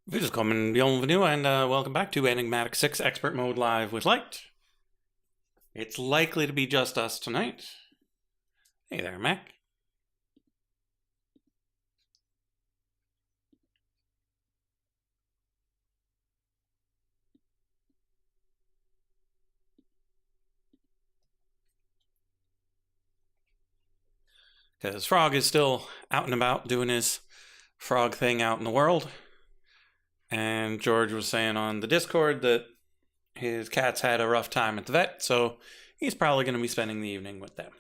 Willkommen, bienvenue, and welcome back to Enigmatic 6 Expert Mode Live with Light. It's likely to be just us tonight. Hey there, Mac. Because Frog is still out and about doing his frog thing out in the world. And George was saying on the Discord that his cats had a rough time at the vet, so he's probably going to be spending the evening with them.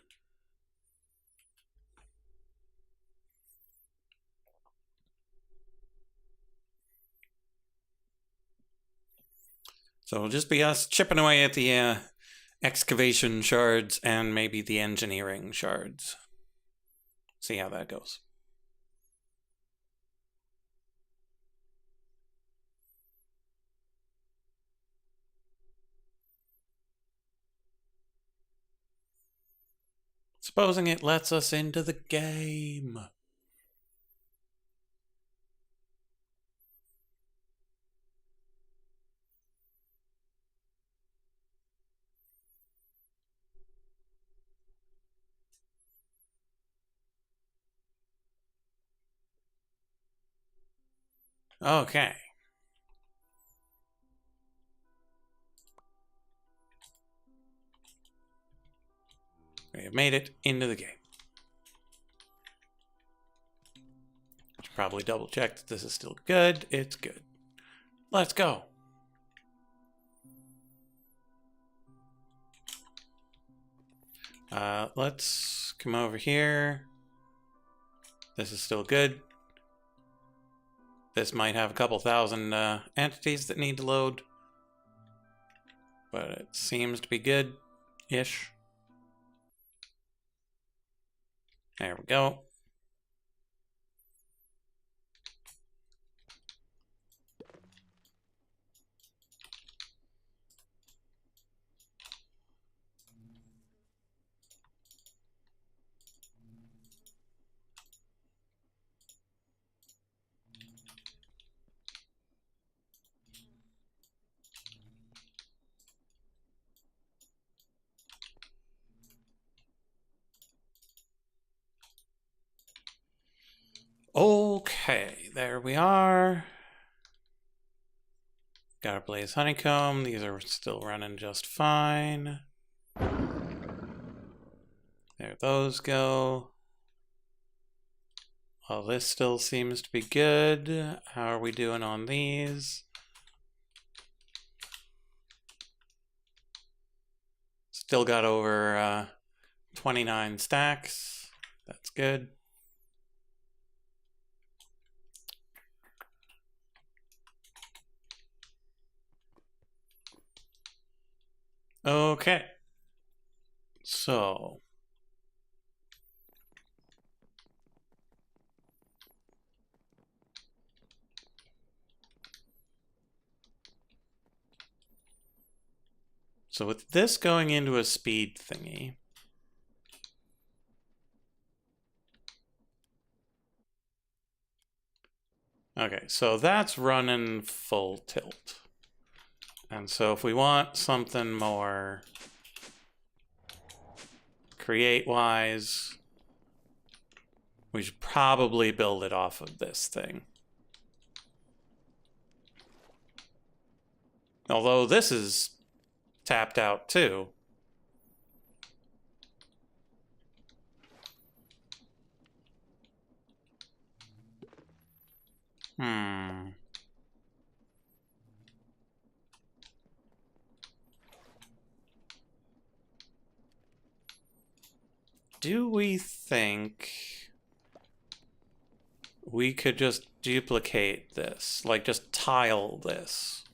So it'll just be us chipping away at the excavation shards and maybe the engineering shards. See how that goes. Supposing it lets us into the game. Okay. We have made it into the game. Should probably double check that this is still good. It's good. Let's go. Let's come over here. This is still good. This might have a couple thousand entities that need to load, but it seems to be good-ish. There we go. Okay, there we are. Got our blaze honeycomb. These are still running just fine. There those go. Well, this still seems to be good. How are we doing on these? Still got over 29 stacks. That's good. Okay. So with this going into a speed thingy, okay, so that's running full tilt. And so if we want something more create-wise, we should probably build it off of this thing. Although this is tapped out too. Do we think we could just duplicate this? Like, just tile this?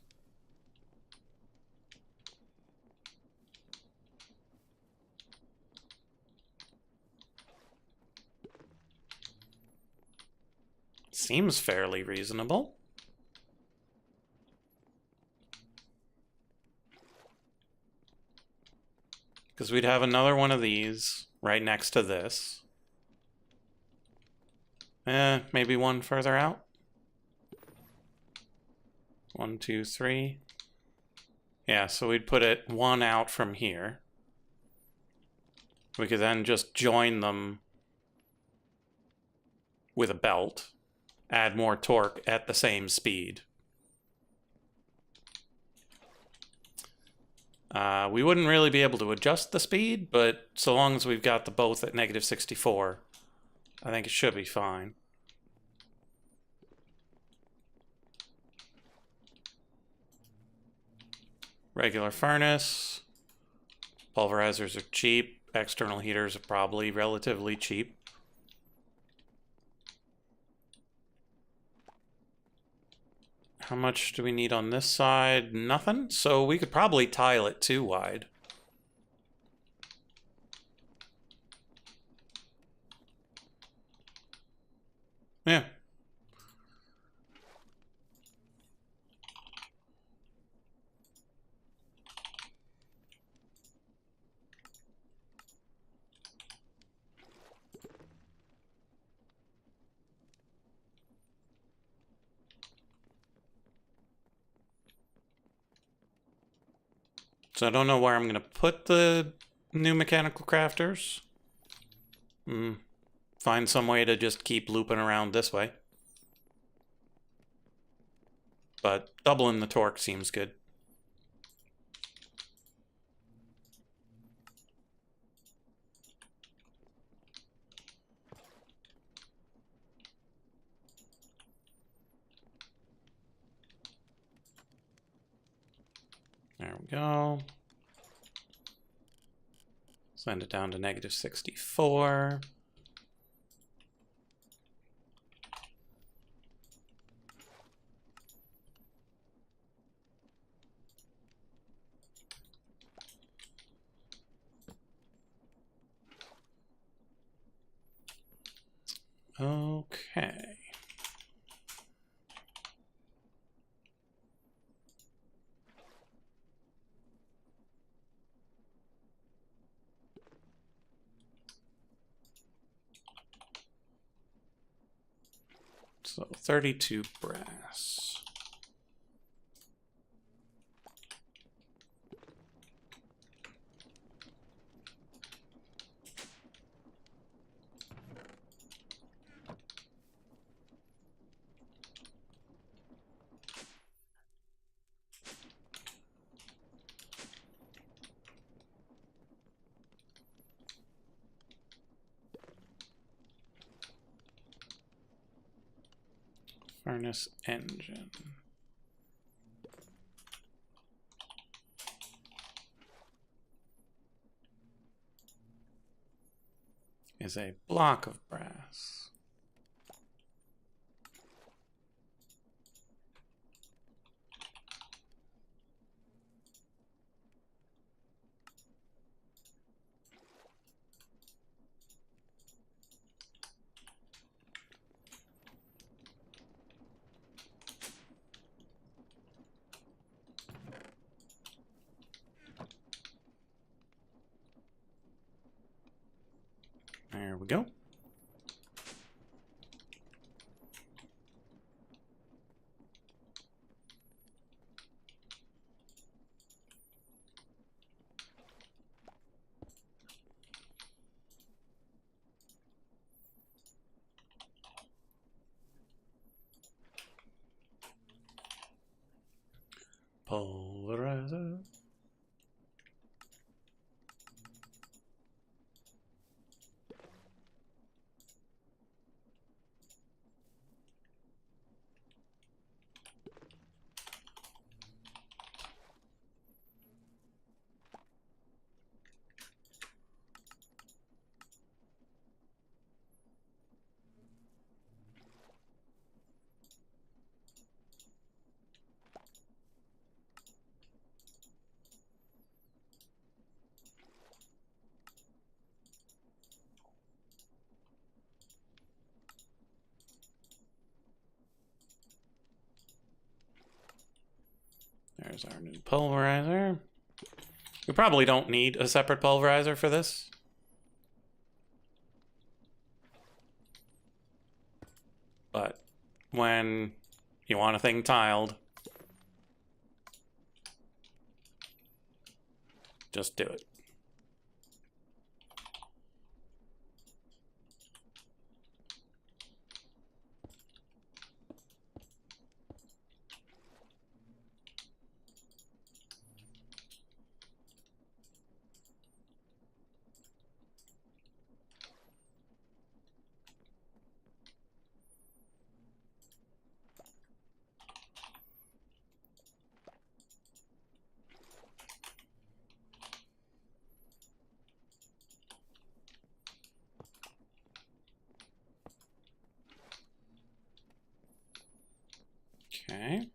Seems fairly reasonable. Because we'd have another one of these right next to this. Maybe one further out. 1, 2, 3. Yeah, so we'd put it one out from here. We could then just join them with a belt, add more torque at the same speed. We wouldn't really be able to adjust the speed, but so long as we've got the both at negative 64, I think it should be fine. Regular furnace. Pulverizers are cheap. External heaters are probably relatively cheap. How much do we need on this side? Nothing. So we could probably tile it too wide. Yeah. So I don't know where I'm going to put the new mechanical crafters. Find some way to just keep looping around this way. But doubling the torque seems good. There we go. Send it down to negative 64. Okay. So 32 brass. Furnace engine. Is a block of brass. There we go. Pulverizer. There's our new pulverizer. We probably don't need a separate pulverizer for this. But when you want a thing tiled, Just do it. Okay.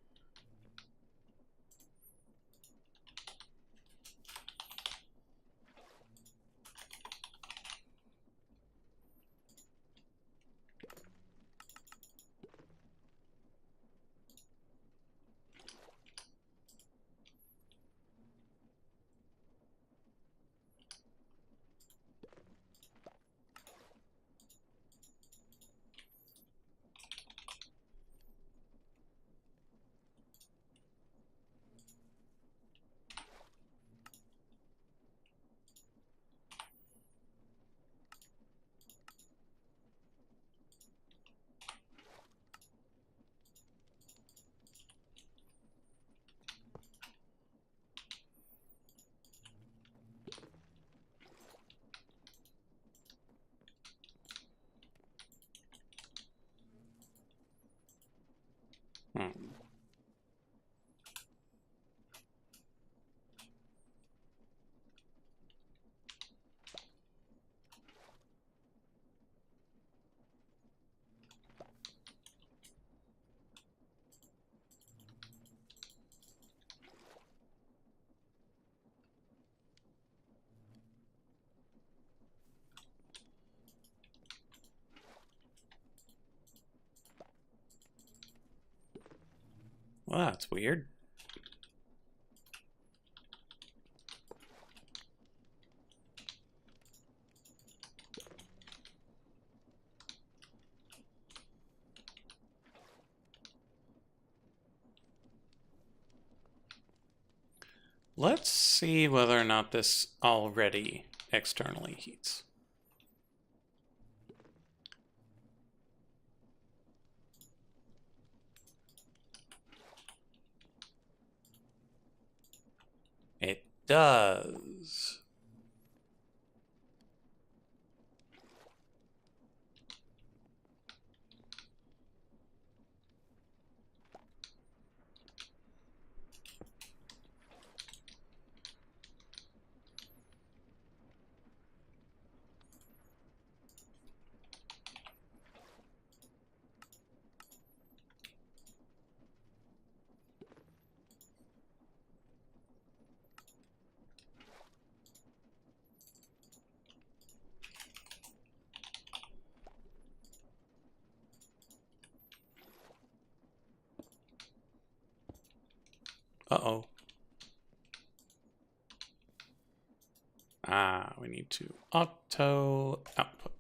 Well, that's weird. Let's see whether or not this already externally heats. It does. Uh-oh. We need to auto output.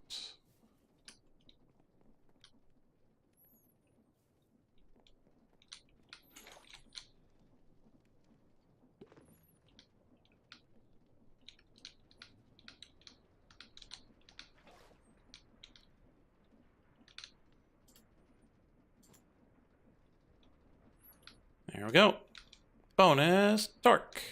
There we go. Bonus torque.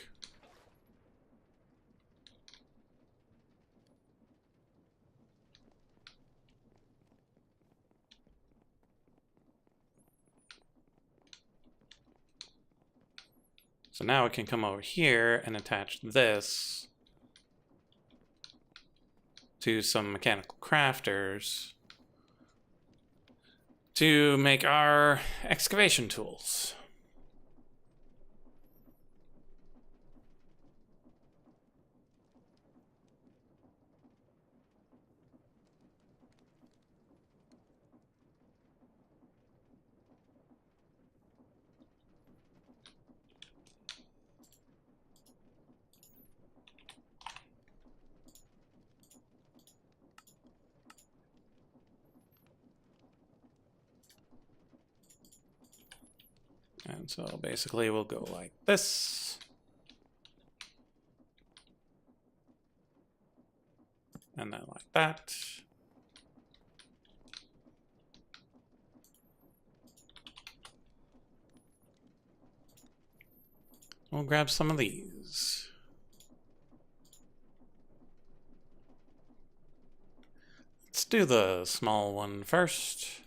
So now we can come over here and attach this to some mechanical crafters to make our excavation tools. And so basically we'll go like this. And then like that. We'll grab some of these. Let's do the small one first.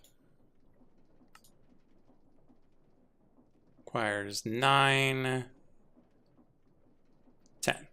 Requires 9, 10.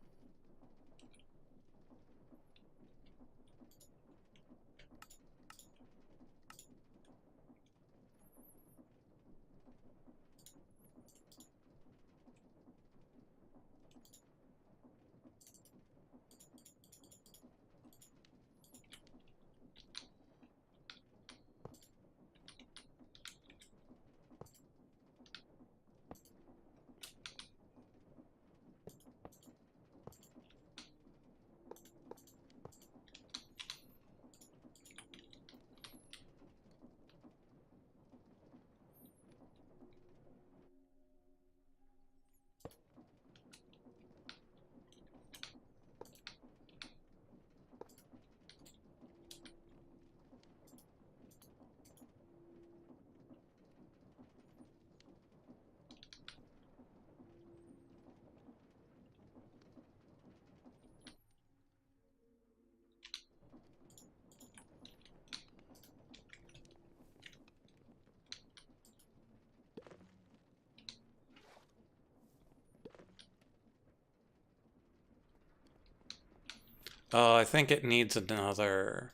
Oh, I think it needs another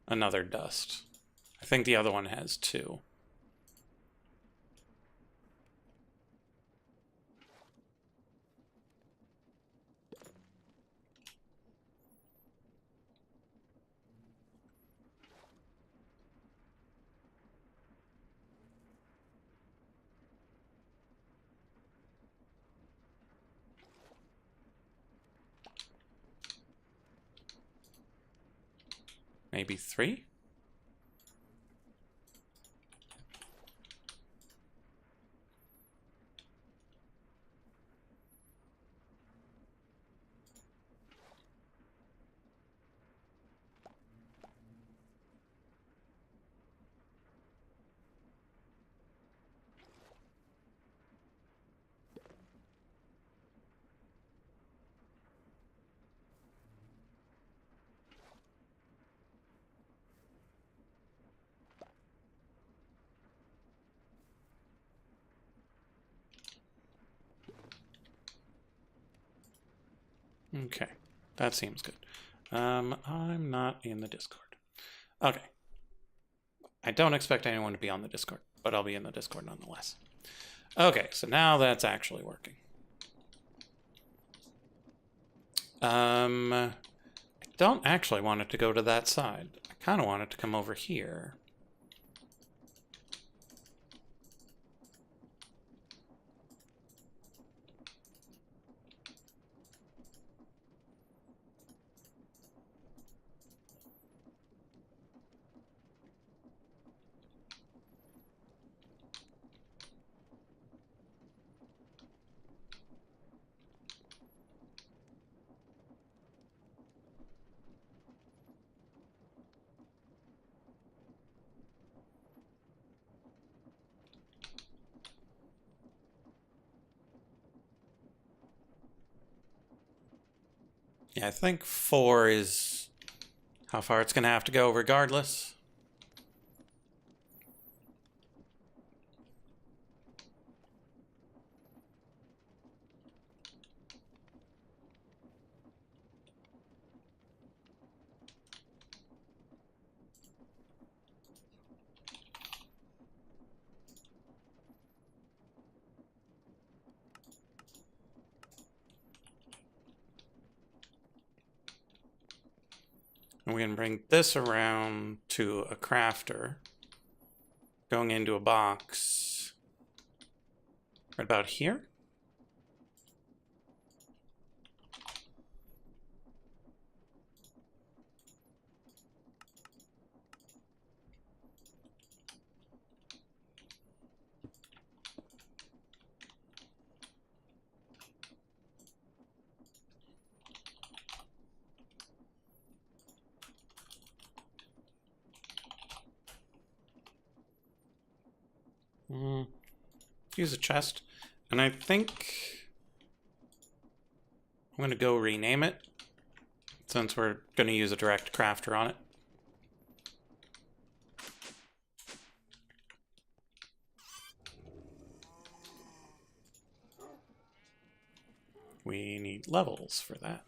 dust. I think the other one has 2. Maybe 3? Okay, that seems good. I'm not in the Discord. Okay. I don't expect anyone to be on the Discord, but I'll be in the Discord nonetheless. Okay, so now that's actually working. I don't actually want it to go to that side. I kind of want it to come over here. Yeah, I think 4 is how far it's going to have to go regardless. And we're going to bring this around to a crafter, going into a box right about here. use a chest. And I think I'm going to go rename it, since we're going to use a direct crafter on it. We need levels for that.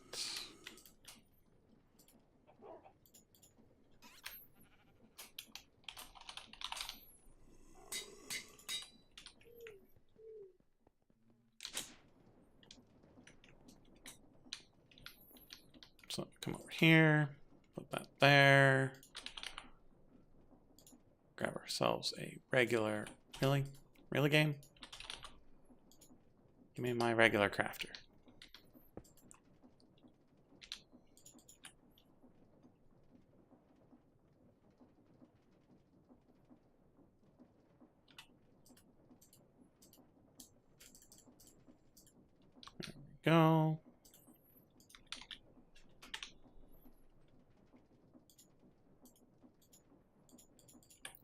So come over here, put that there. Grab ourselves a regular, really game? Give me my regular crafter. There we go.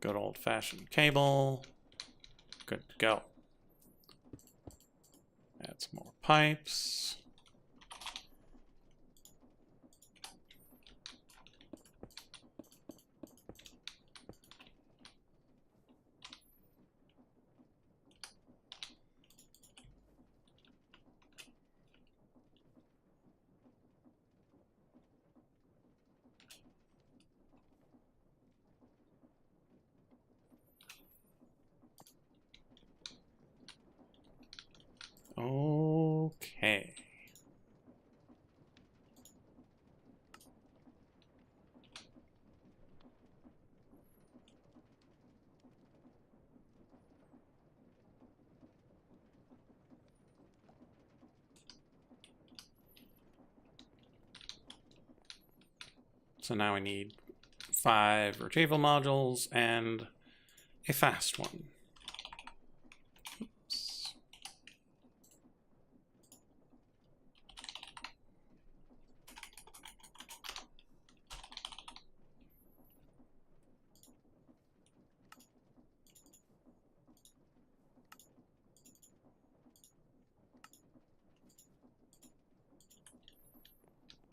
Good old-fashioned cable. Good to go. Add some more pipes. Okay. So now we need 5 retrieval modules and a fast one. Oops.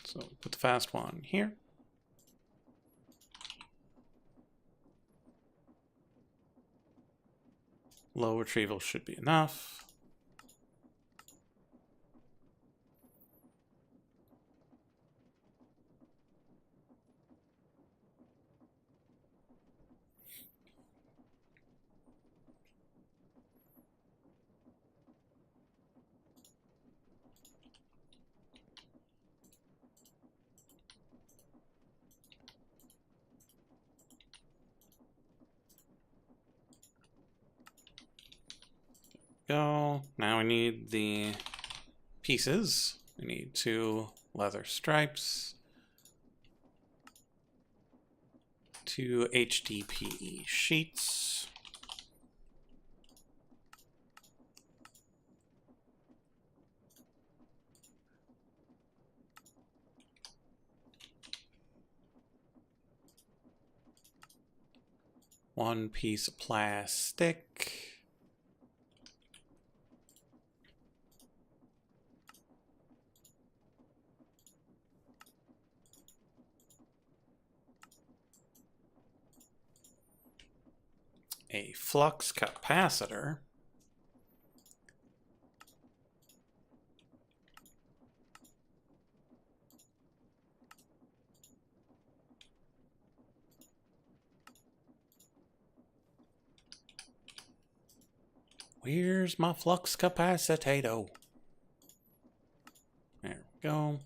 So put the fast one here. Low retrieval should be enough. Go. Now we need the pieces. We need 2 leather stripes, 2 HDPE sheets, one piece of plastic, a flux capacitor, where's my flux capacitor? There we go.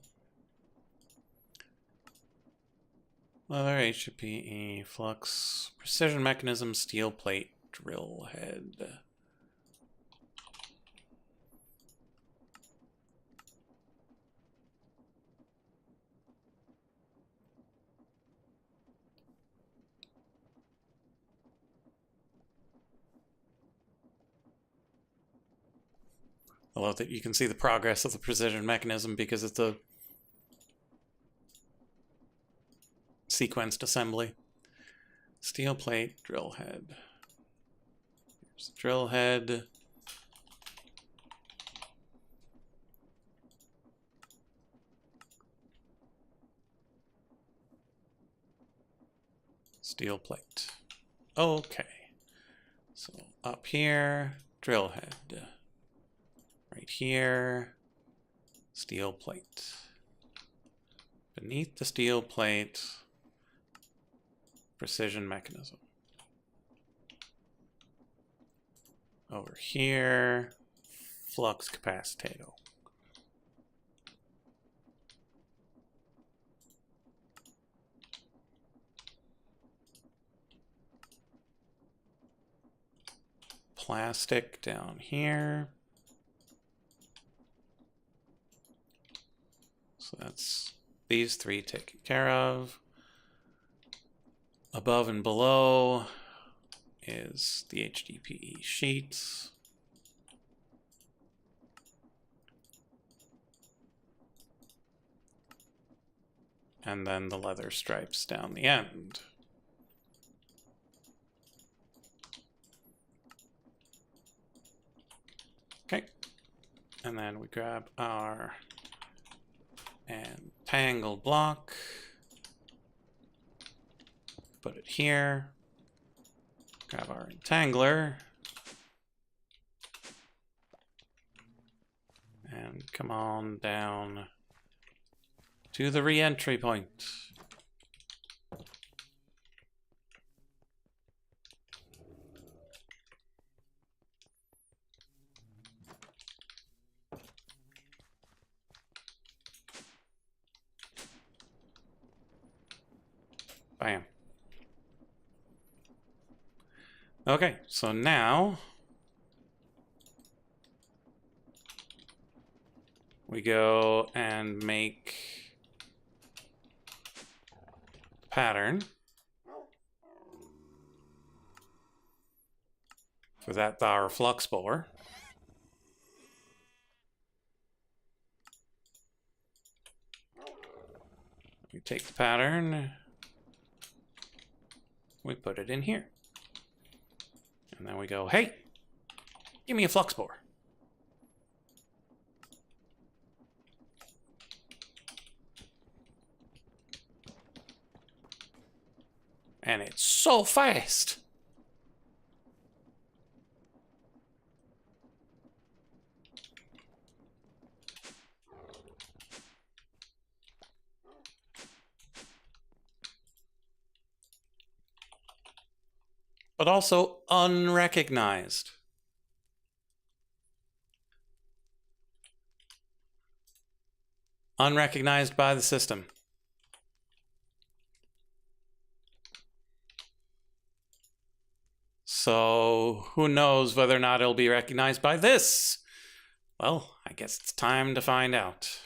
Leather, HDPE, flux, precision mechanism, steel plate, drill head. I love that you can see the progress of the precision mechanism because it's a sequenced assembly. Steel plate, drill head. Here's the drill head. Steel plate. Okay. So up here, drill head. Right here, steel plate. Beneath the steel plate, precision mechanism. Over here, flux capacitor. Plastic down here. So that's these three taken care of. Above and below is the HDPE sheets. And then the leather stripes down the end. Okay. And then we grab our entangled block. Put it here. Grab our entangler. And come on down to the re-entry point. Bam. Okay, so now we go and make pattern for that our flux bore. We take the pattern, we put it in here. And then we go, hey, give me a flux bore. And it's so fast. But also unrecognized. Unrecognized by the system. So who knows whether or not it'll be recognized by this? Well, I guess it's time to find out.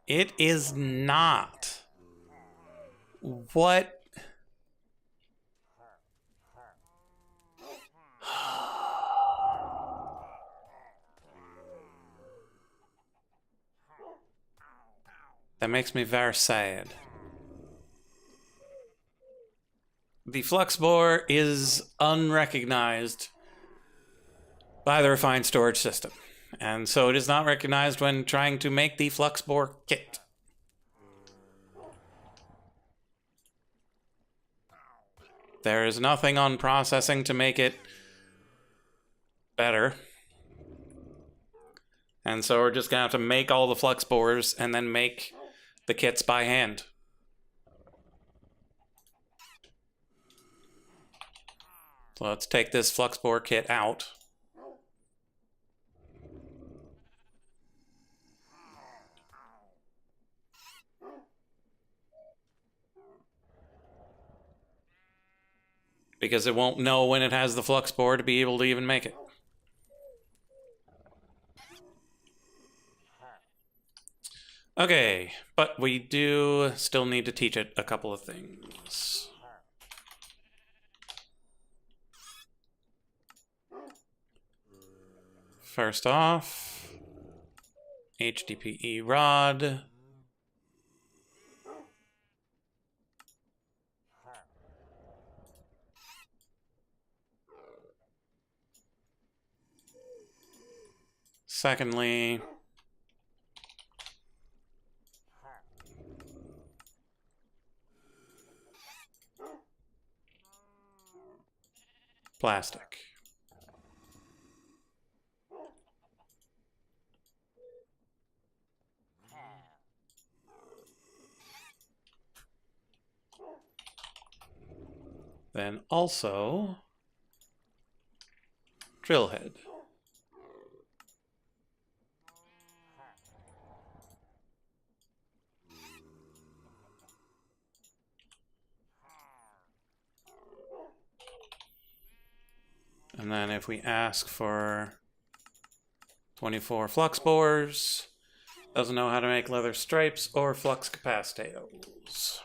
It is not. What? That makes me very sad. The flux bore is unrecognized by the refined storage system. And so it is not recognized when trying to make the flux bore kit. There is nothing on processing to make it better. And so we're just gonna have to make all the flux bores and then make the kits by hand. So let's take this flux bore kit out. Because it won't know when it has the flux bore to be able to even make it. Okay, but we do still need to teach it a couple of things. First off, HDPE rod. Secondly, plastic. Then also drill head. And then if we ask for 24 flux bores, doesn't know how to make leather stripes or flux capacitors.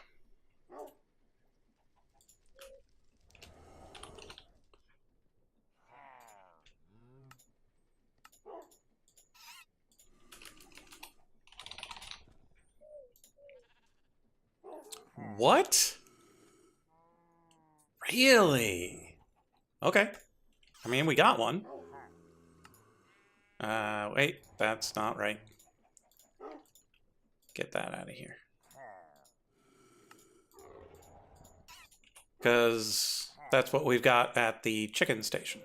What? Really? Okay. I mean, we got one. Wait, that's not right. Get that out of here. Because that's what we've got at the chicken station.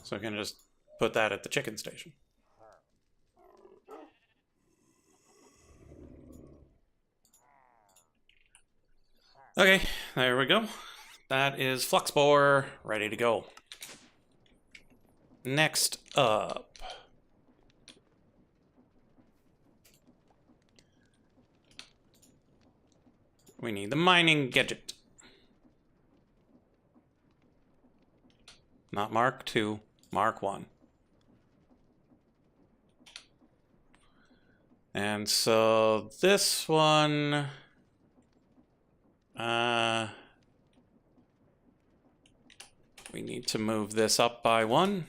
So we can just put that at the chicken station. Okay, there we go. That is flux bore ready to go. Next up, we need the mining gadget. Not Mark II, Mark I. And so this one, we need to move this up by 1.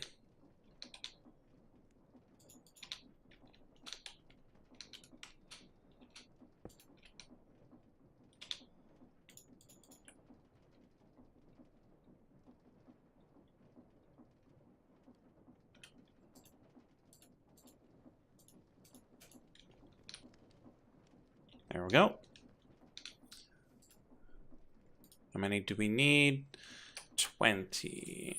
There we go. How many do we need? 20.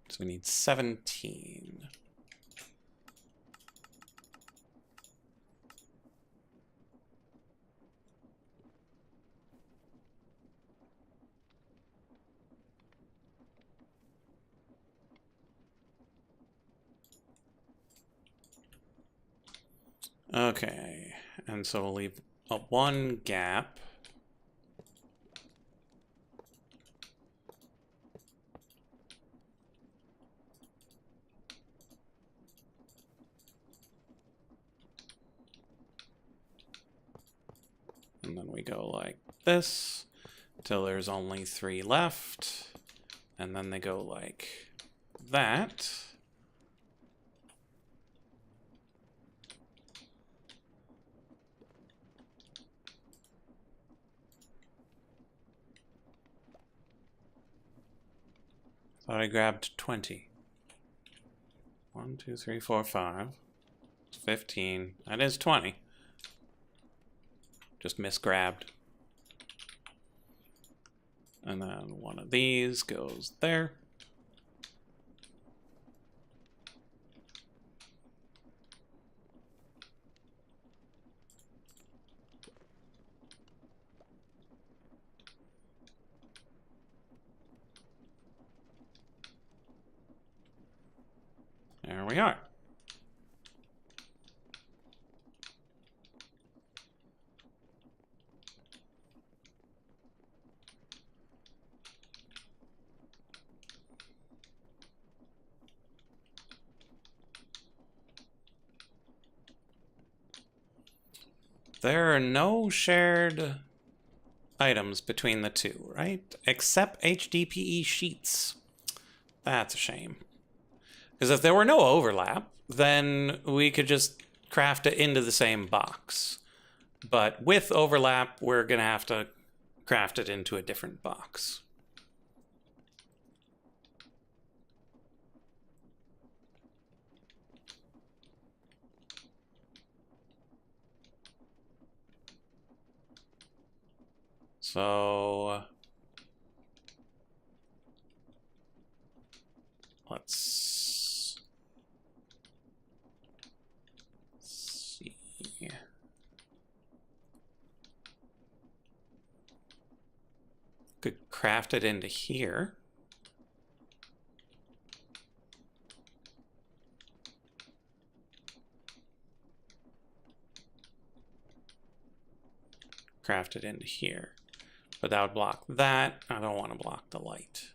So we need 17. Okay, and so we'll leave a 1 gap. And then we go like this till there's only 3 left. And then they go like that. Thought I grabbed 20. 1, 2, 3, 4, 5. 15. That is 20. Just misgrabbed. And then one of these goes there. There we are. There are no shared items between the two, right? Except HDPE sheets. That's a shame. Because if there were no overlap, then we could just craft it into the same box. But with overlap, we're going to have to craft it into a different box. So let's see. Could craft it into here. Craft it into here. But that would block that. I don't want to block the light.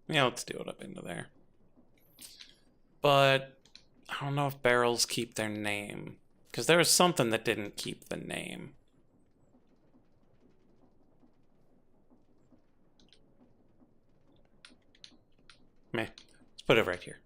Yeah, let's do it up into there. But I don't know if barrels keep their name. Because there was something that didn't keep the name. Meh. Let's put it right here.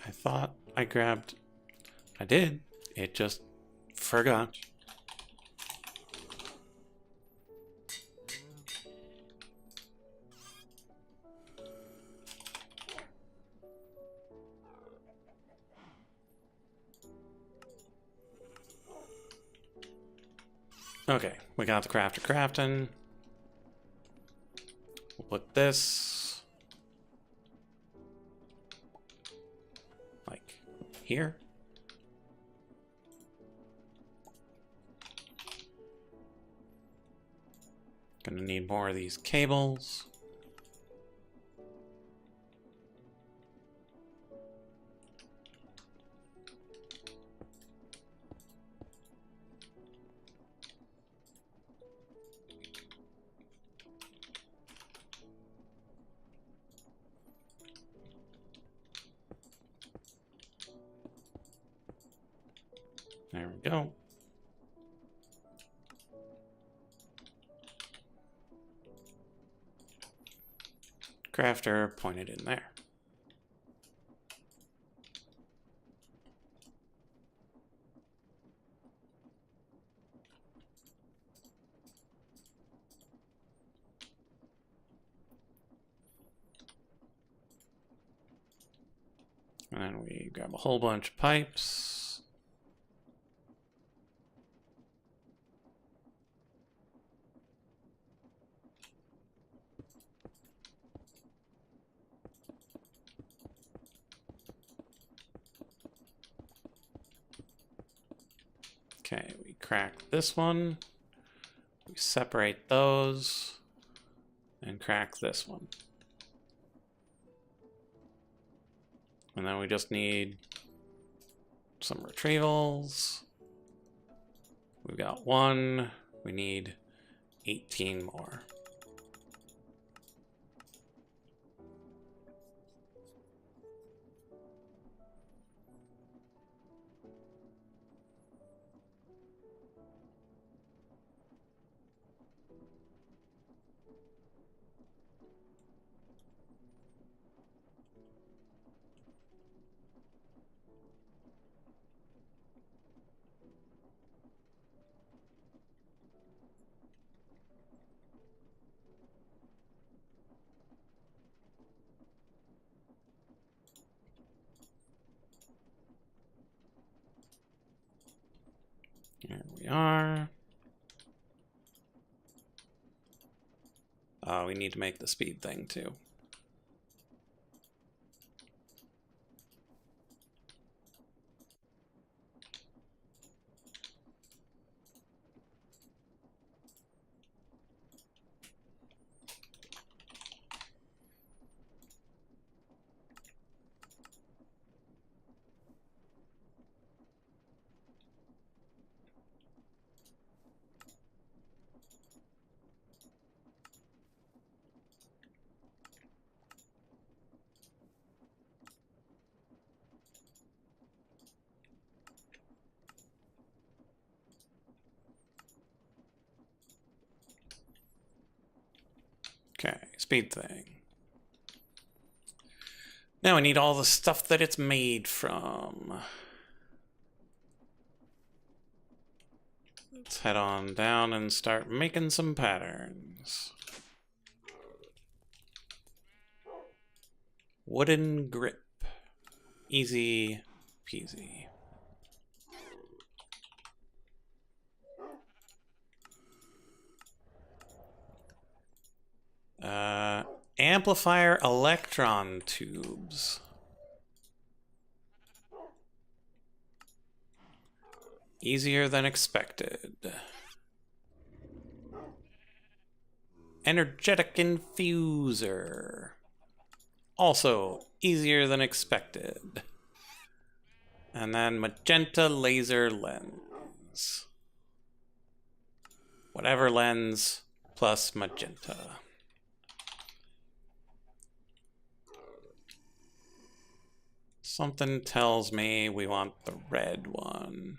I thought I grabbed... I did. It just forgot. Okay, we got the crafter crafting. We'll put this like here. Gonna need more of these cables. There we go. Crafter pointed in there. And then we grab a whole bunch of pipes. Okay, we crack this one. We separate those and crack this one. And then we just need some retrievals. We've got one. We need 18 more. Here we are. We need to make the speed thing too. Okay, speed thing. Now I need all the stuff that it's made from. Let's head on down and start making some patterns. Wooden grip. Easy peasy. Amplifier electron tubes. Easier than expected. Energetic infuser. Also easier than expected. And then magenta laser lens. Whatever lens plus magenta. Something tells me we want the red one.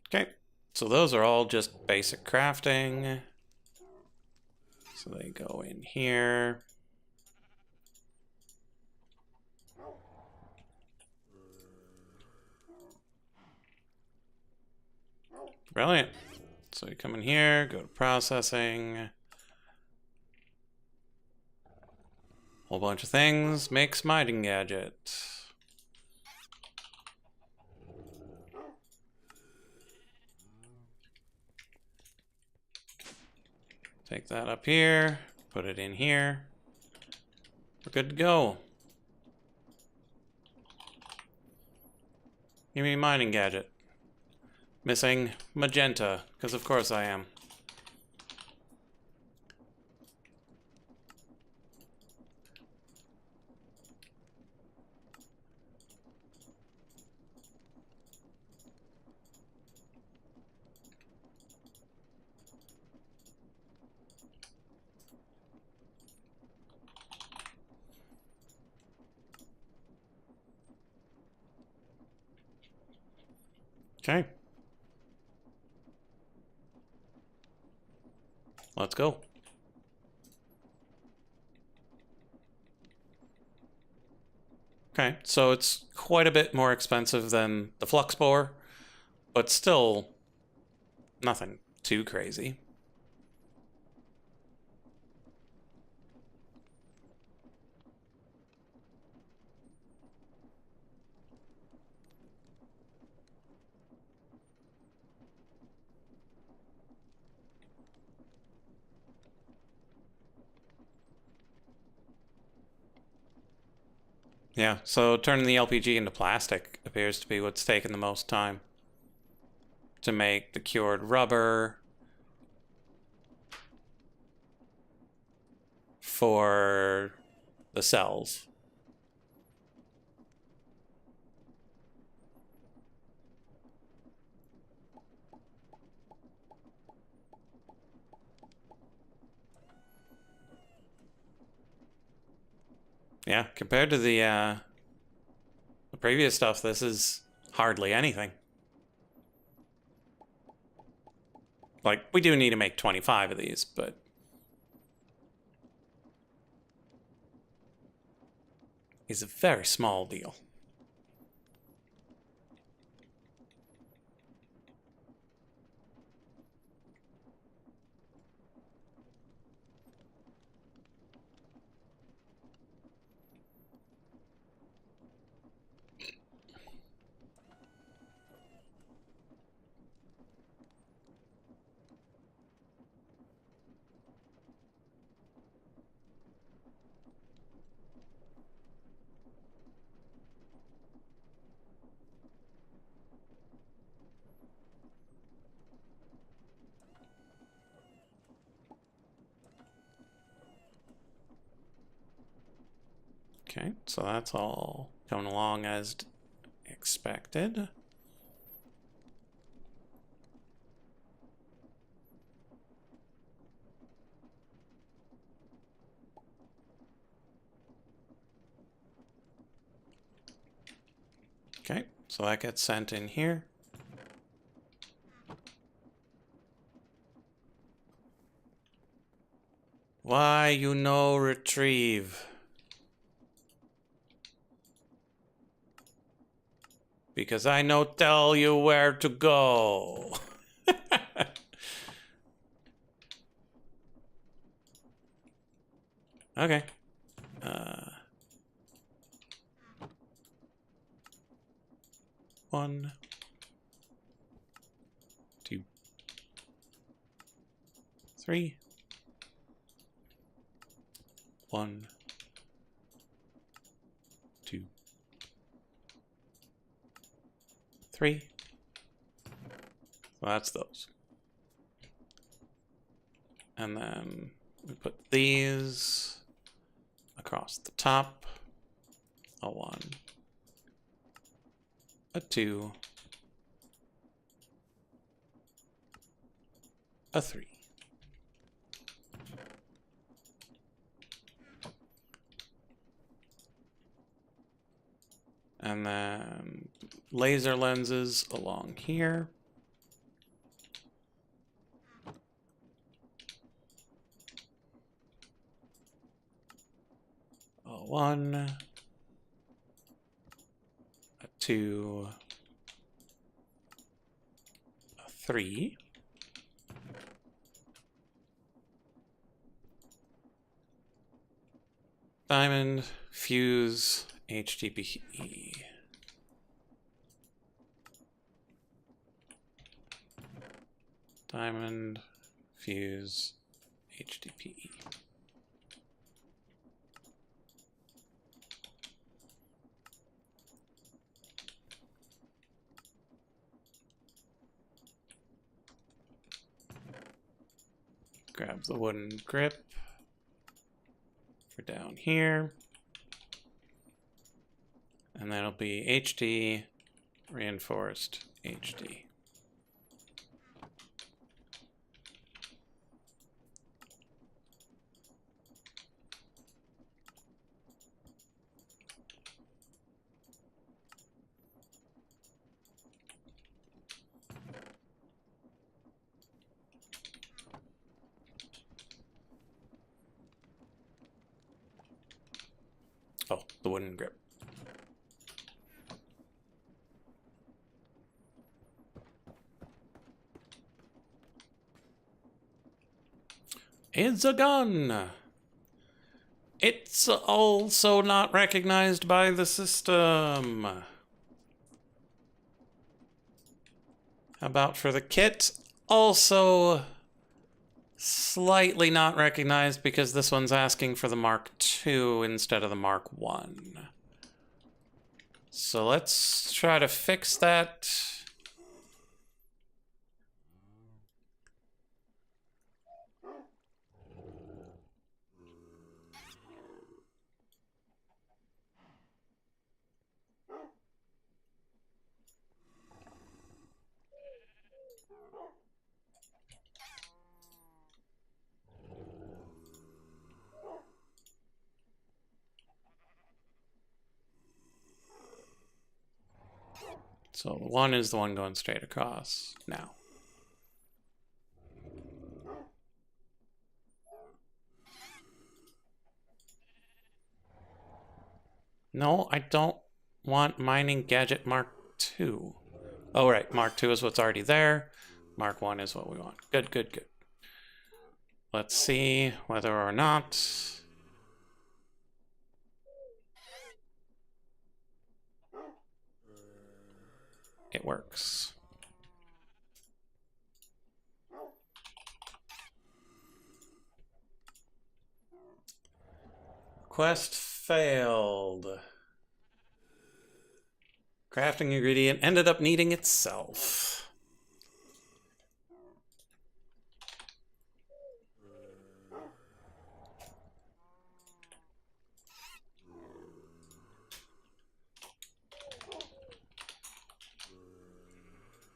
Okay, so those are all just basic crafting. So they go in here. Brilliant. So you come in here, go to processing. Whole bunch of things, make smiting gadget. Take that up here, put it in here. We're good to go. Give me a mining gadget. Missing magenta, because of course I am. Okay. Let's go. Okay, so it's quite a bit more expensive than the flux bore, but still nothing too crazy. Yeah, so turning the LPG into plastic appears to be what's taken the most time. To make the cured rubber for the cells. Yeah, compared to the previous stuff, this is hardly anything. Like, we do need to make 25 of these, but it's a very small deal. Okay, so that's all coming along as expected. So that gets sent in here. Why you no retrieve? Because I no tell you where to go. Okay. 1, 2, 3. 1, 2, 3. Well, that's those. And then we put these across the top. A 1, a 2, a 3. And then laser lenses along here. A 1, a 2, a 3. Diamond, fuse, HDPE. Diamond, fuse, HDPE. Grab the wooden grip for down here. And that'll be HD, reinforced HD. Oh, the wooden grip. It's a gun! It's also not recognized by the system. How about for the kit? Also slightly not recognized because this one's asking for the Mark II instead of the Mark I. So let's try to fix that. So the 1 is the one going straight across now. No, I don't want mining gadget Mark II. Oh, right. Mark II is what's already there. Mark I is what we want. Good, good, good. Let's see whether or not it works. Quest failed. Crafting ingredient ended up needing itself.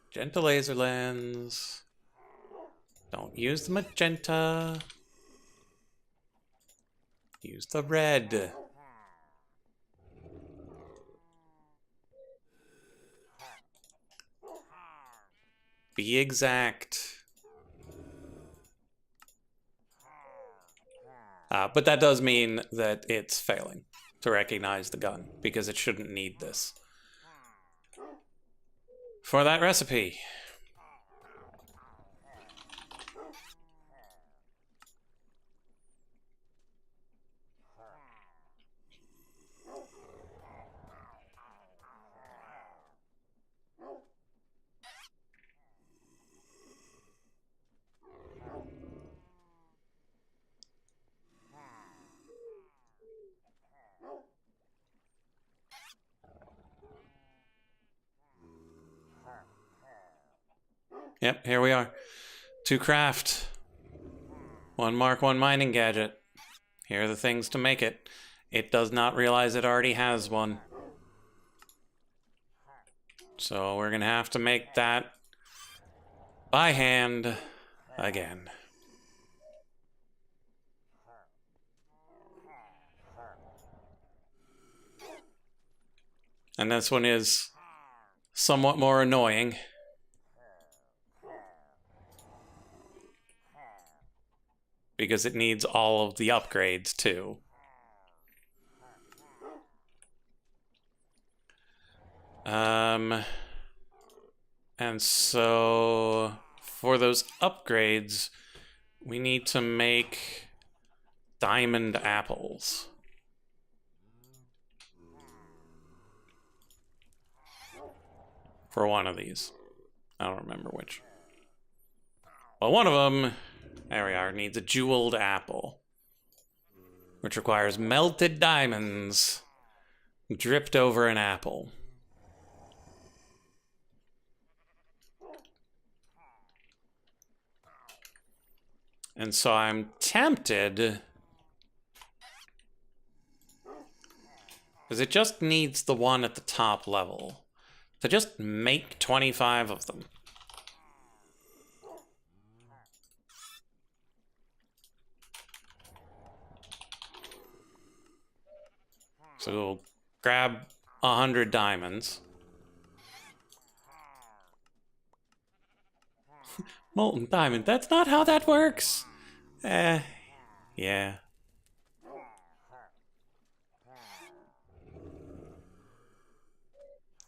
Magenta laser lens. Don't use the magenta. Use the red. Be exact. But that does mean that it's failing to recognize the gun, because it shouldn't need this. For that recipe. Yep, here we are. To craft. One Mark 1 mining gadget. Here are the things to make it. It does not realize it already has one. So we're gonna have to make that by hand again. And this one is somewhat more annoying. Because it needs all of the upgrades, too. And so, for those upgrades, we need to make diamond apples. For one of these. I don't remember which. Well, one of them... There we are, needs a jeweled apple, which requires melted diamonds dripped over an apple. And so I'm tempted, because it just needs the one at the top level, to just make 25 of them. So we'll grab 100 diamonds. Molten diamond, that's not how that works. Yeah.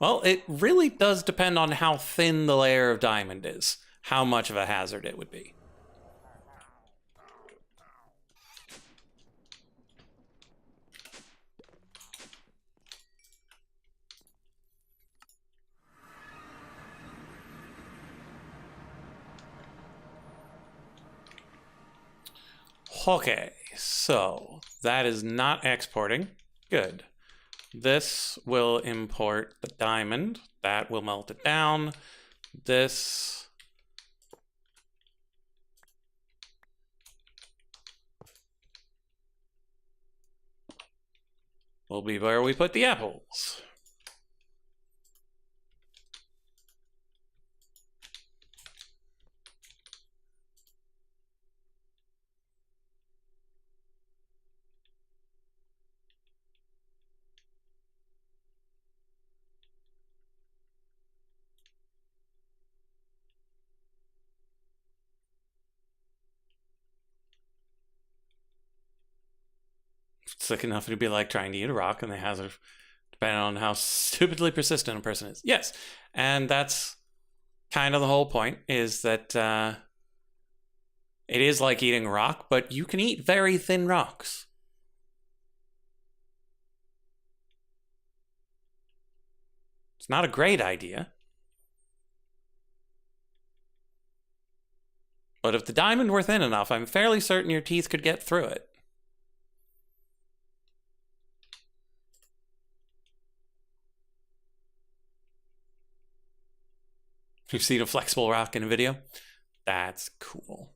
Well, it really does depend on how thin the layer of diamond is, how much of a hazard it would be. Okay, so that is not exporting. Good. This will import the diamond. That will melt it down. This will be where we put the apples. It's thick enough to be like trying to eat a rock, and the hazard, depending on how stupidly persistent a person is. Yes, and that's kind of the whole point, is that it is like eating rock, but you can eat very thin rocks. It's not a great idea. But if the diamond were thin enough, I'm fairly certain your teeth could get through it. You've seen a flexible rock in a video? That's cool.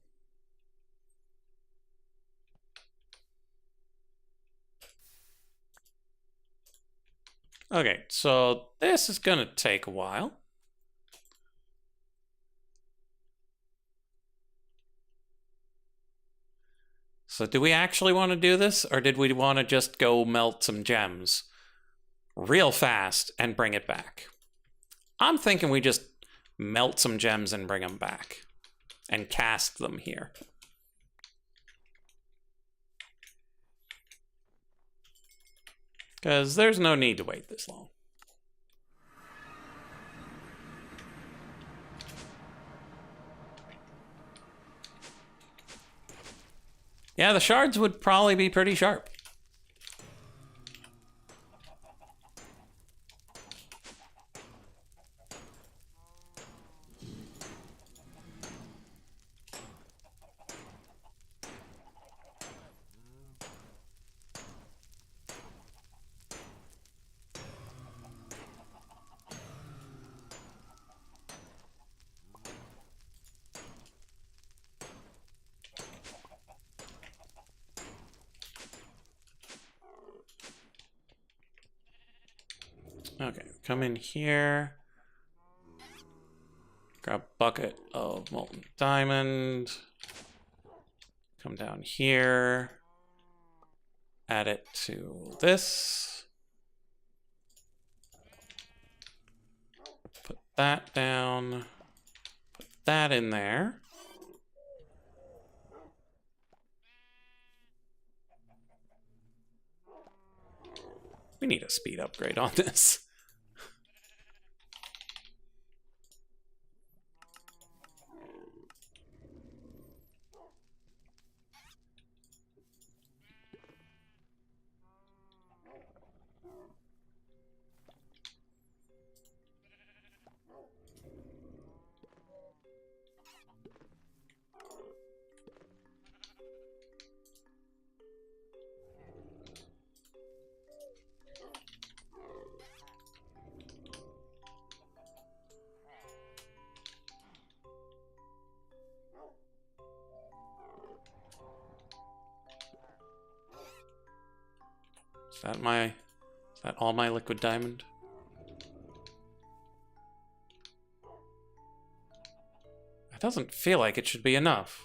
Okay, so this is gonna take a while. So do we actually want to do this, or did we want to just go melt some gems real fast and bring it back? I'm thinking we just melt some gems and bring them back and cast them here. Because there's no need to wait this long. Yeah, the shards would probably be pretty sharp. Okay, come in here. Grab a bucket of molten diamond. Come down here. Add it to this. Put that down. Put that in there. We need a speed upgrade on this. Is that all my liquid diamond? It doesn't feel like it should be enough.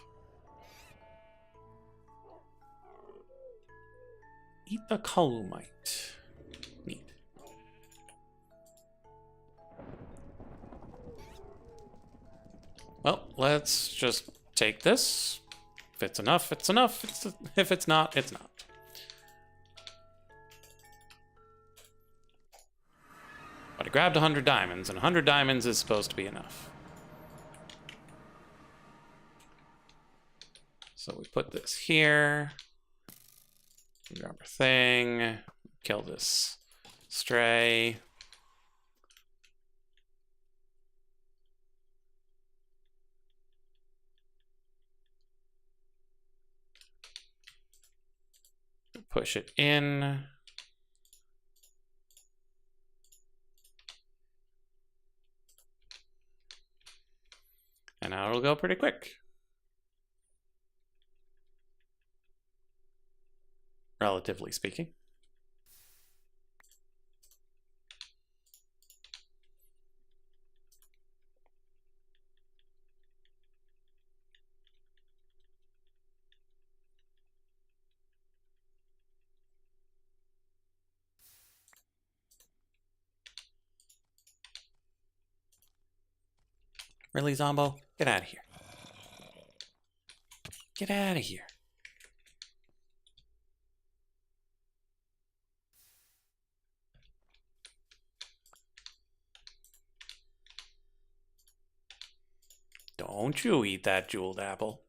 Eat the columite. Neat. Well, let's just take this. If it's enough, it's enough. If it's not, it's not. But I grabbed 100 diamonds, and 100 diamonds is supposed to be enough. So we put this here. Grab our thing. Kill this stray. Push it in. And now it'll go pretty quick. Relatively speaking. Really, Zombo? Get out of here. Get out of here. Don't you eat that jeweled apple.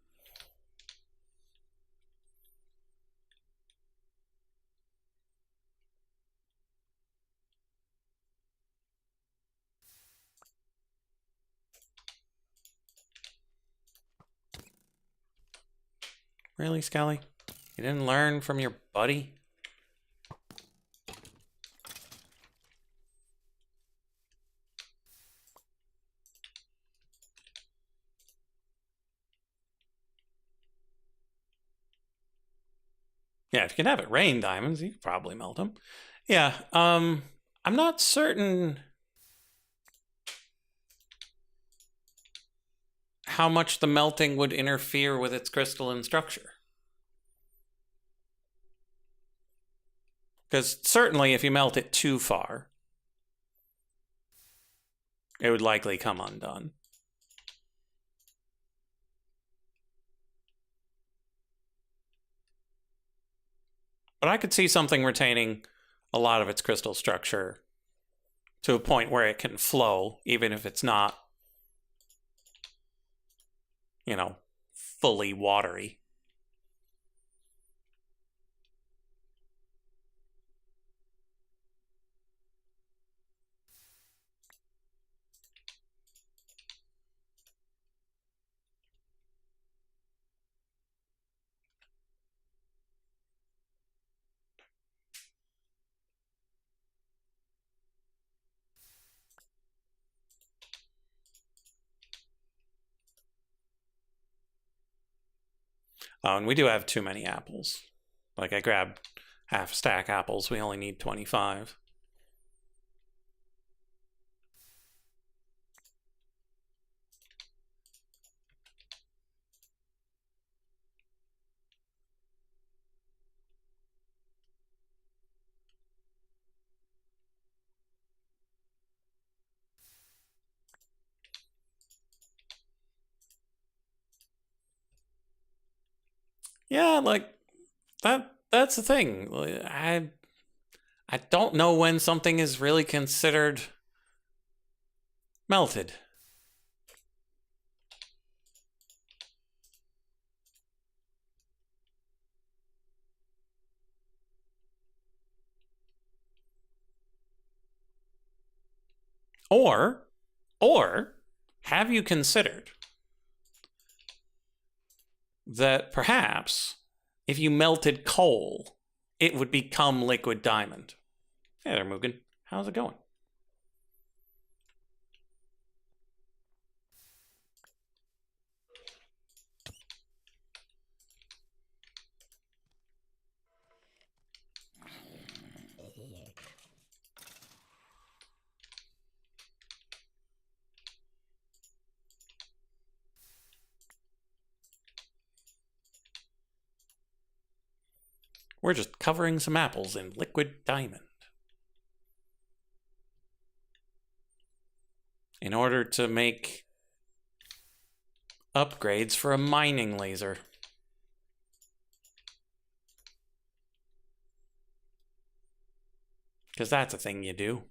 Really, Skelly? You didn't learn from your buddy? Yeah, if you can have it rain diamonds, you could probably melt them. Yeah, I'm not certain how much the melting would interfere with its crystalline structure. Because certainly if you melt it too far, it would likely come undone. But I could see something retaining a lot of its crystal structure to a point where it can flow, even if it's not, you know, fully watery. Oh, and we do have too many apples. Like, I grabbed half a stack apples. We only need 25. Yeah, like, that's the thing. I don't know when something is really considered melted. Or, or have you considered that perhaps if you melted coal, it would become liquid diamond? Hey there, Mugen. How's it going? We're just covering some apples in liquid diamond in order to make upgrades for a mining laser. Because that's a thing you do.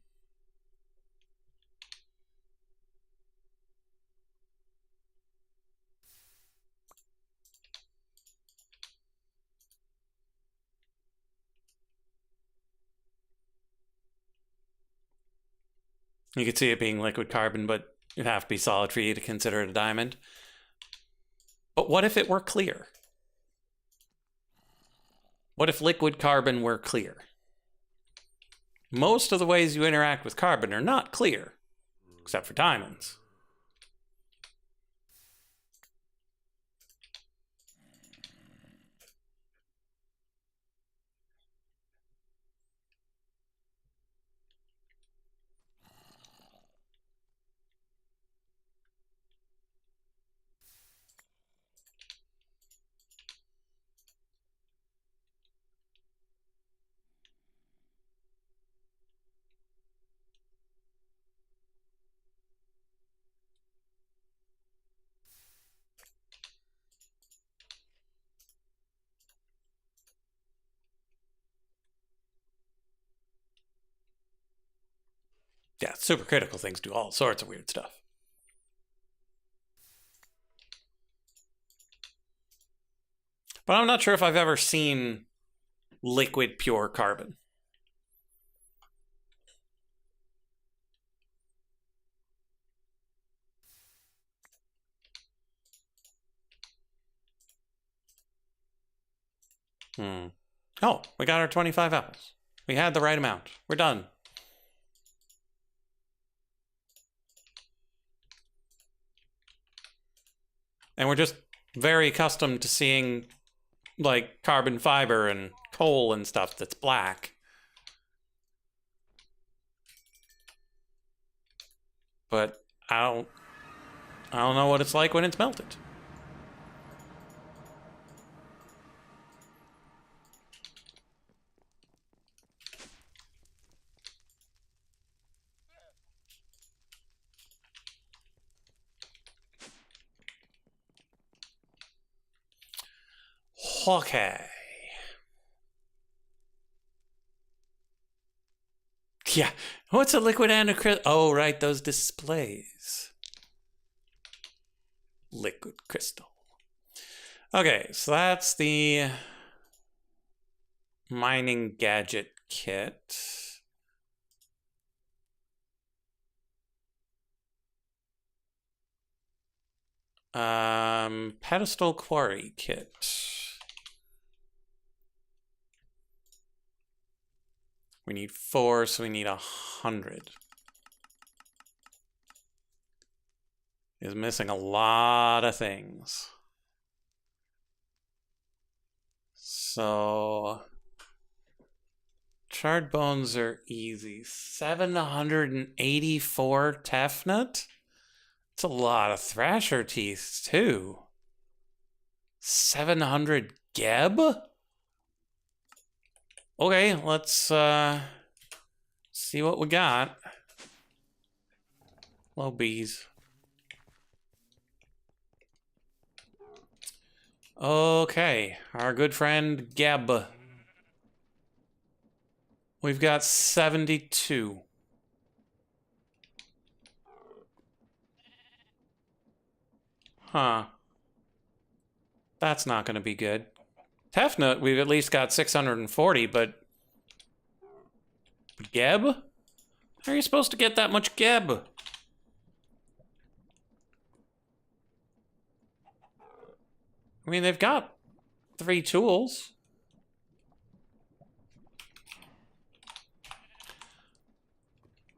You could see it being liquid carbon, but it'd have to be solid for you to consider it a diamond. But what if it were clear? What if liquid carbon were clear? Most of the ways you interact with carbon are not clear, except for diamonds. Yeah, supercritical things do all sorts of weird stuff. But I'm not sure if I've ever seen liquid pure carbon. Oh, we got our 25 apples. We had the right amount. We're done. And we're just very accustomed to seeing, like, carbon fiber and coal and stuff that's black. But I don't know what it's like when it's melted. Okay. Yeah. What's a liquid and a crystal? Oh, right, those displays. Liquid crystal. Okay, so that's the mining gadget kit. Pedestal quarry kit. We need 4, so we need 100. Is missing a lot of things. So charred bones are easy. 784 Tefnut? It's a lot of thrasher teeth, too. 700 Geb? Okay, let's see what we got. Low bees. Okay, our good friend Geb. We've got 72. Huh. That's not going to be good. Tefnut, we've at least got 640, but Geb? How are you supposed to get that much Geb? I mean, they've got 3 tools.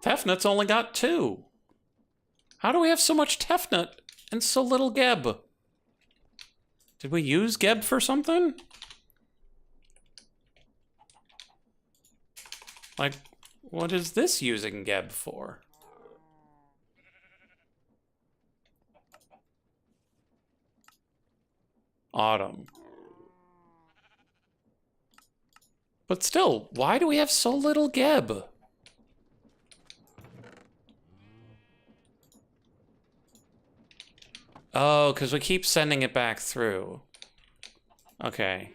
Tefnut's only got 2. How do we have so much Tefnut and so little Geb? Did we use Geb for something? Like, what is this using Geb for? Autumn. But still, why do we have so little Geb? Oh, because we keep sending it back through. Okay.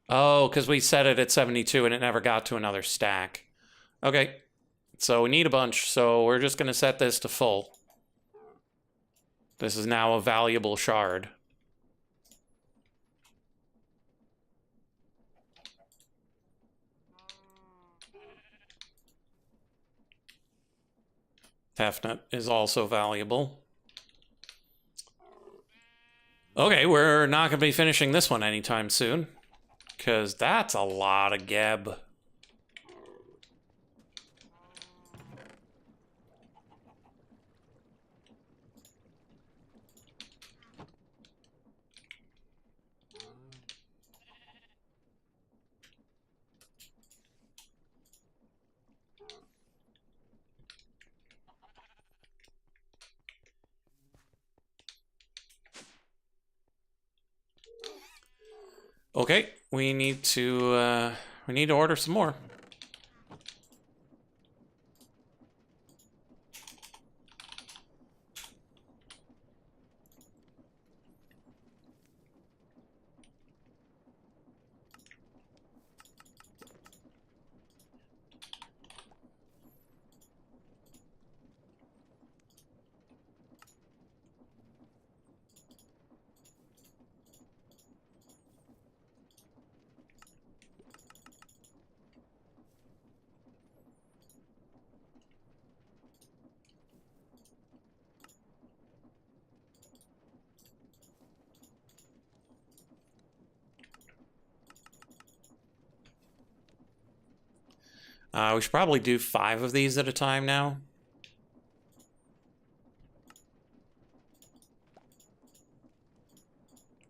Oh, because we set it at 72 and it never got to another stack. Okay. So we need a bunch, so we're just going to set this to full. This is now a valuable shard. Tefnut is also valuable. Okay, we're not going to be finishing this one anytime soon, because that's a lot of Geb. Okay, we need to order some more. We should probably do 5 of these at a time now.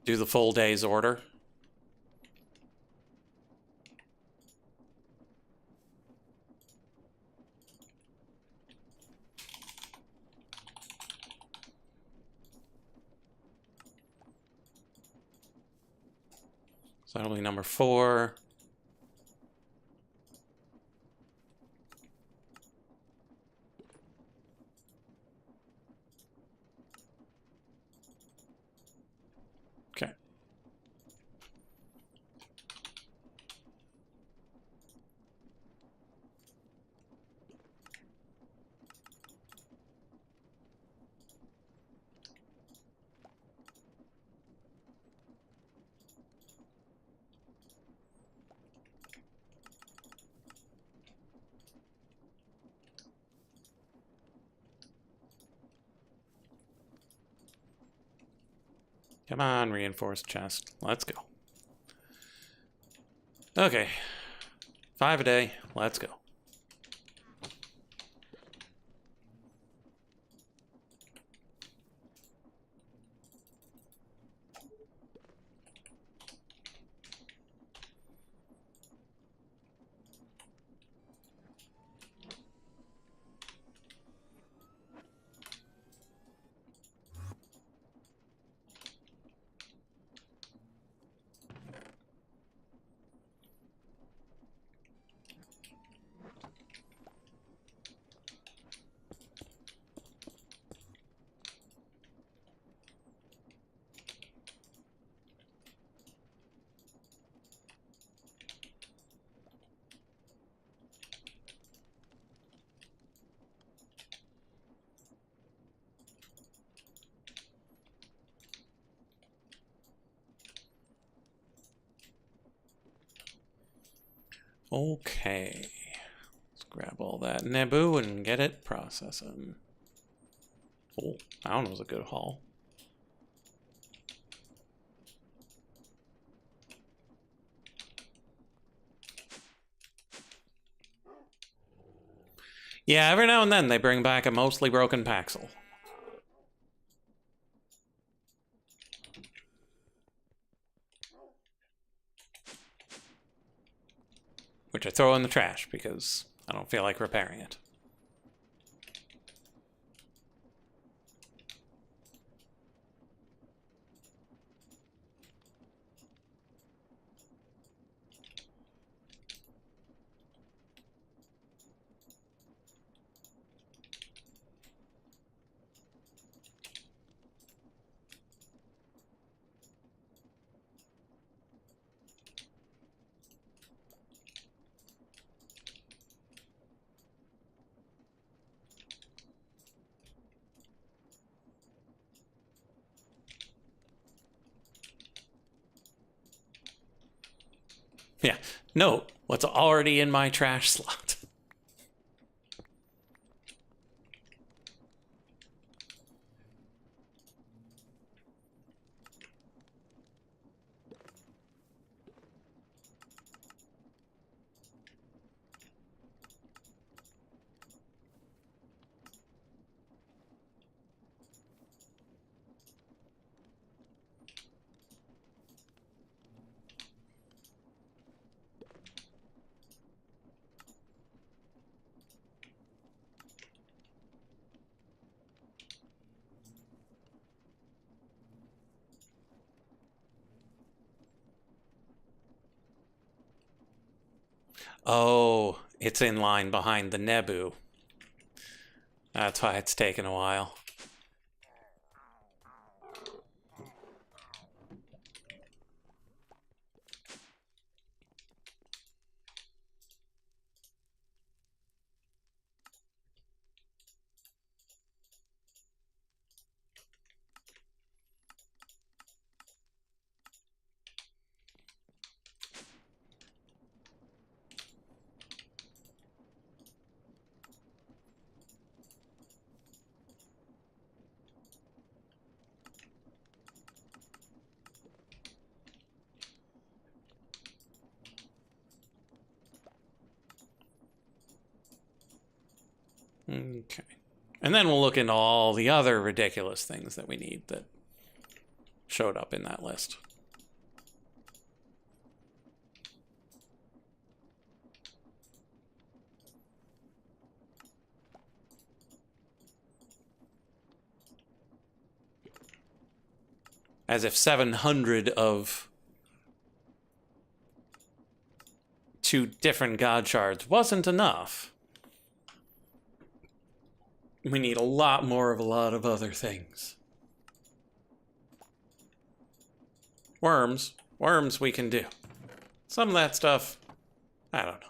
Do the full day's order. So that'll be number 4. Okay, Come on, reinforced chest. Let's go. Okay. 5 a day. Let's go. Okay. Let's grab all that Naboo and get it processing. Oh, that one was a good haul. Yeah, every now and then they bring back a mostly broken Paxel. Which I throw in the trash because I don't feel like repairing it. Yeah, note what's already in my trash slot. Oh, it's in line behind the Naboo. That's why it's taken a while. Okay. And then we'll look into all the other ridiculous things that we need that showed up in that list. As if 700 of 2 different god shards wasn't enough. We need a lot more of a lot of other things. Worms. Worms we can do. Some of that stuff, I don't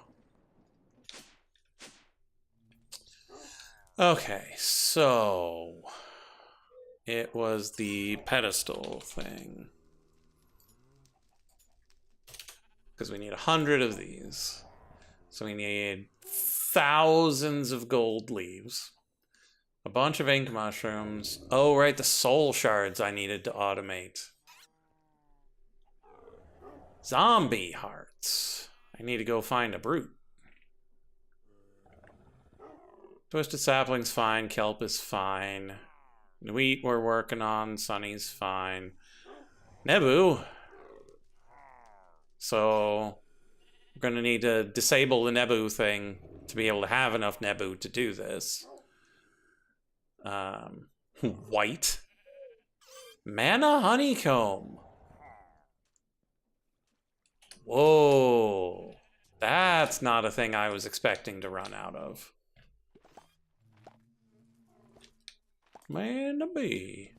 know. Okay, so it was the pedestal thing. Because we need 100 of these. So we need thousands of gold leaves. A bunch of ink mushrooms. Oh, right, the soul shards I needed to automate. Zombie hearts. I need to go find a brute. Twisted sapling's fine. Kelp is fine. Wheat we're working on. Sunny's fine. Nebu. So we're going to need to disable the Nebu thing to be able to have enough Nebu to do this. White. Mana honeycomb. Whoa. That's not a thing I was expecting to run out of. Mana bee.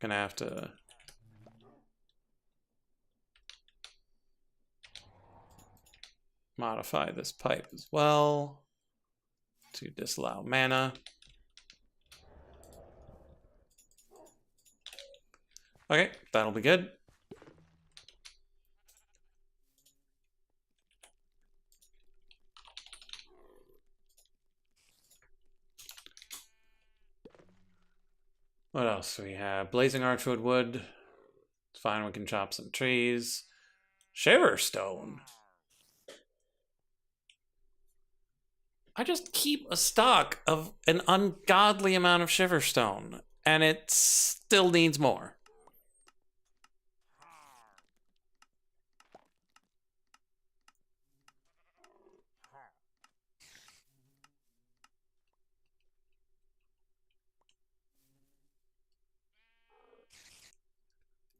Gonna have to modify this pipe as well to disallow mana. Okay, that'll be good. What else do we have? Blazing archwood wood. It's fine, we can chop some trees. Shiverstone. I just keep a stock of an ungodly amount of Shiverstone, and it still needs more.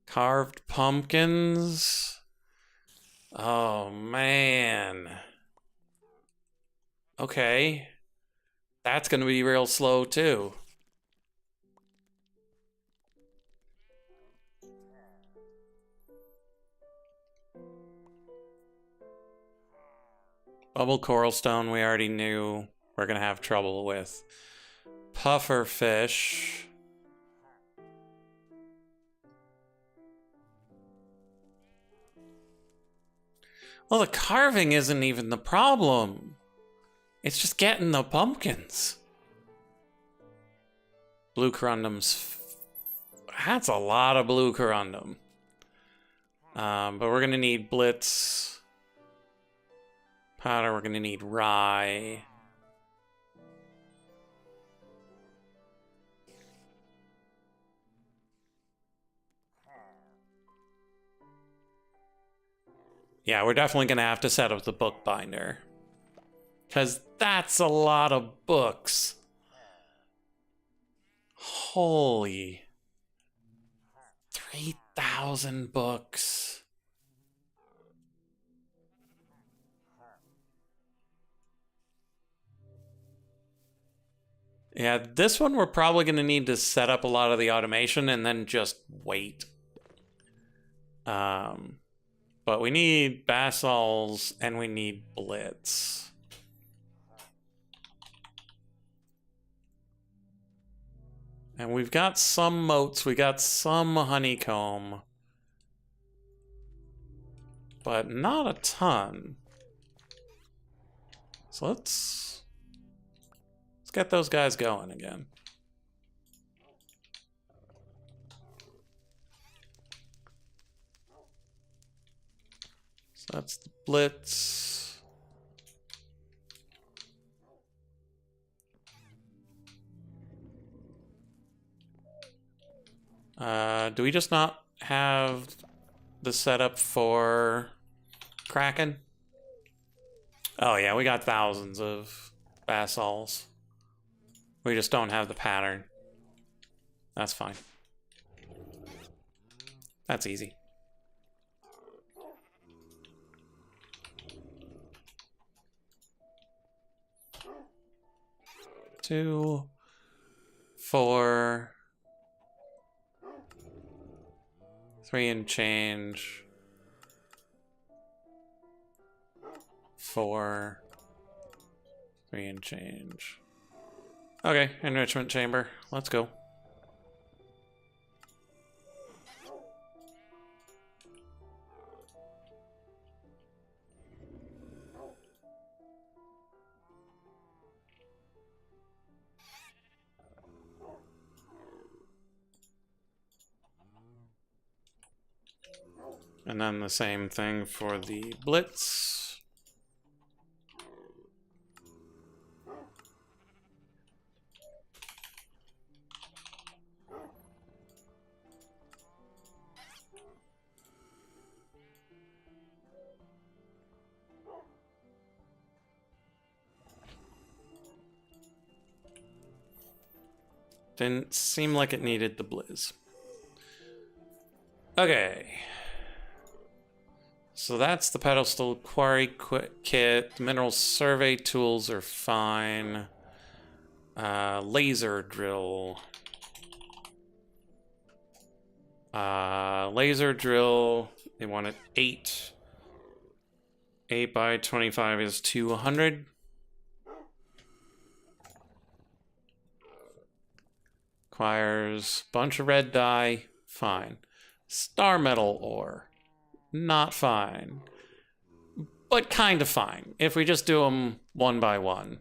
Carved pumpkins. Oh, man. Okay. That's going to be real slow, too. Bubble coral stone we already knew we're going to have trouble with. Puffer fish. Well, the carving isn't even the problem. It's just getting the pumpkins. Blue corundums. That's a lot of blue corundum. But we're going to need blitz. Powder, we're going to need rye. Yeah, we're definitely going to have to set up the bookbinder. Because that's a lot of books. Holy. 3,000 books. Yeah, this one we're probably going to need to set up a lot of the automation and then just wait. But we need basalts and we need blitz. And we've got some moats, we got some honeycomb. But not a ton. So let's get those guys going again. So that's the blitz. Do we just not have the setup for Kraken? Oh yeah, we got thousands of basalts. We just don't have the pattern. That's fine. That's easy. Two, 4, 3 and change. 4, 3 and change. Okay, enrichment chamber. Let's go. And then the same thing for the blitz. Didn't seem like it needed the blizz. Okay. So that's the pedestal quarry kit. The mineral survey tools are fine. Laser drill. Laser drill. They want it 8. 8 by 25 is 200. Requires a bunch of red dye. Fine. Star metal ore. Not fine. But kind of fine. If we just do them 1 by 1.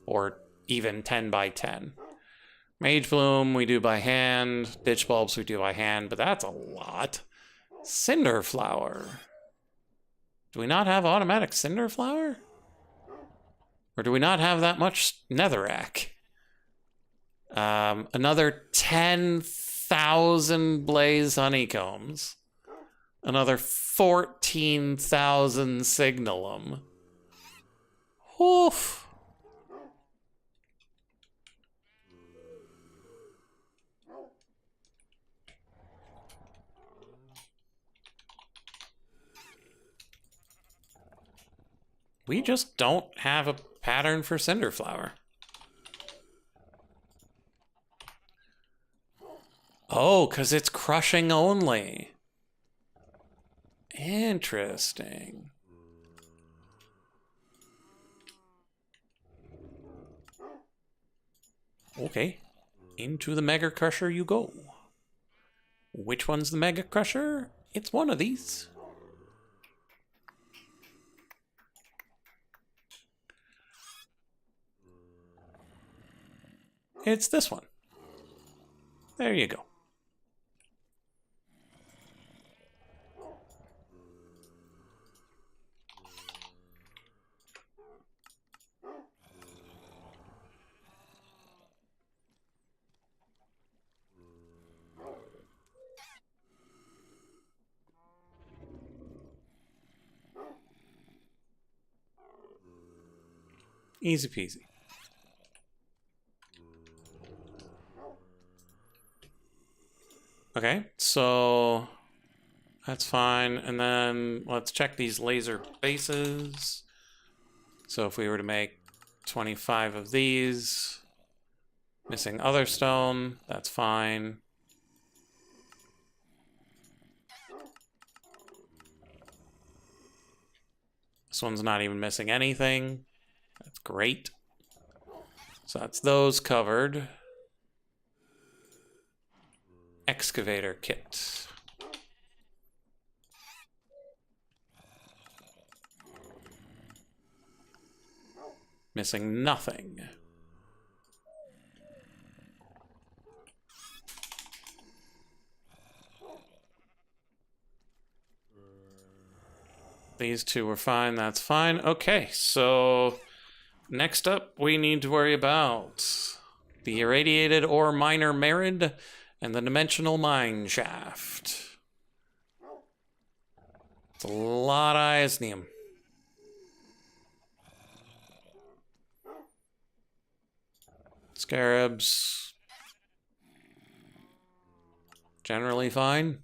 Or even 10 by 10. Mage Bloom we do by hand. Ditch Bulbs we do by hand. But that's a lot. Cinder Flower. Do we not have automatic Cinder Flower? Or do we not have that much Netherrack? Another 10,000 Blaze Honeycombs. Another 14,000 Signalum. Oof. We just don't have a pattern for Cinderflower. Oh, because it's crushing only. Interesting. Okay. Into the Mega Crusher you go. Which one's the Mega Crusher? It's one of these. It's this one. There you go. Easy peasy. Okay, so that's fine. And then let's check these laser bases. So if we were to make 25 of these, missing other stone, that's fine. This one's not even missing anything. That's great. So that's those covered. Excavator kit. Missing nothing. These two were fine, that's fine. Okay, so next up we need to worry about the irradiated ore miner Merid and the dimensional mine shaft. It's a lot of Isnium. Scarabs. Generally fine.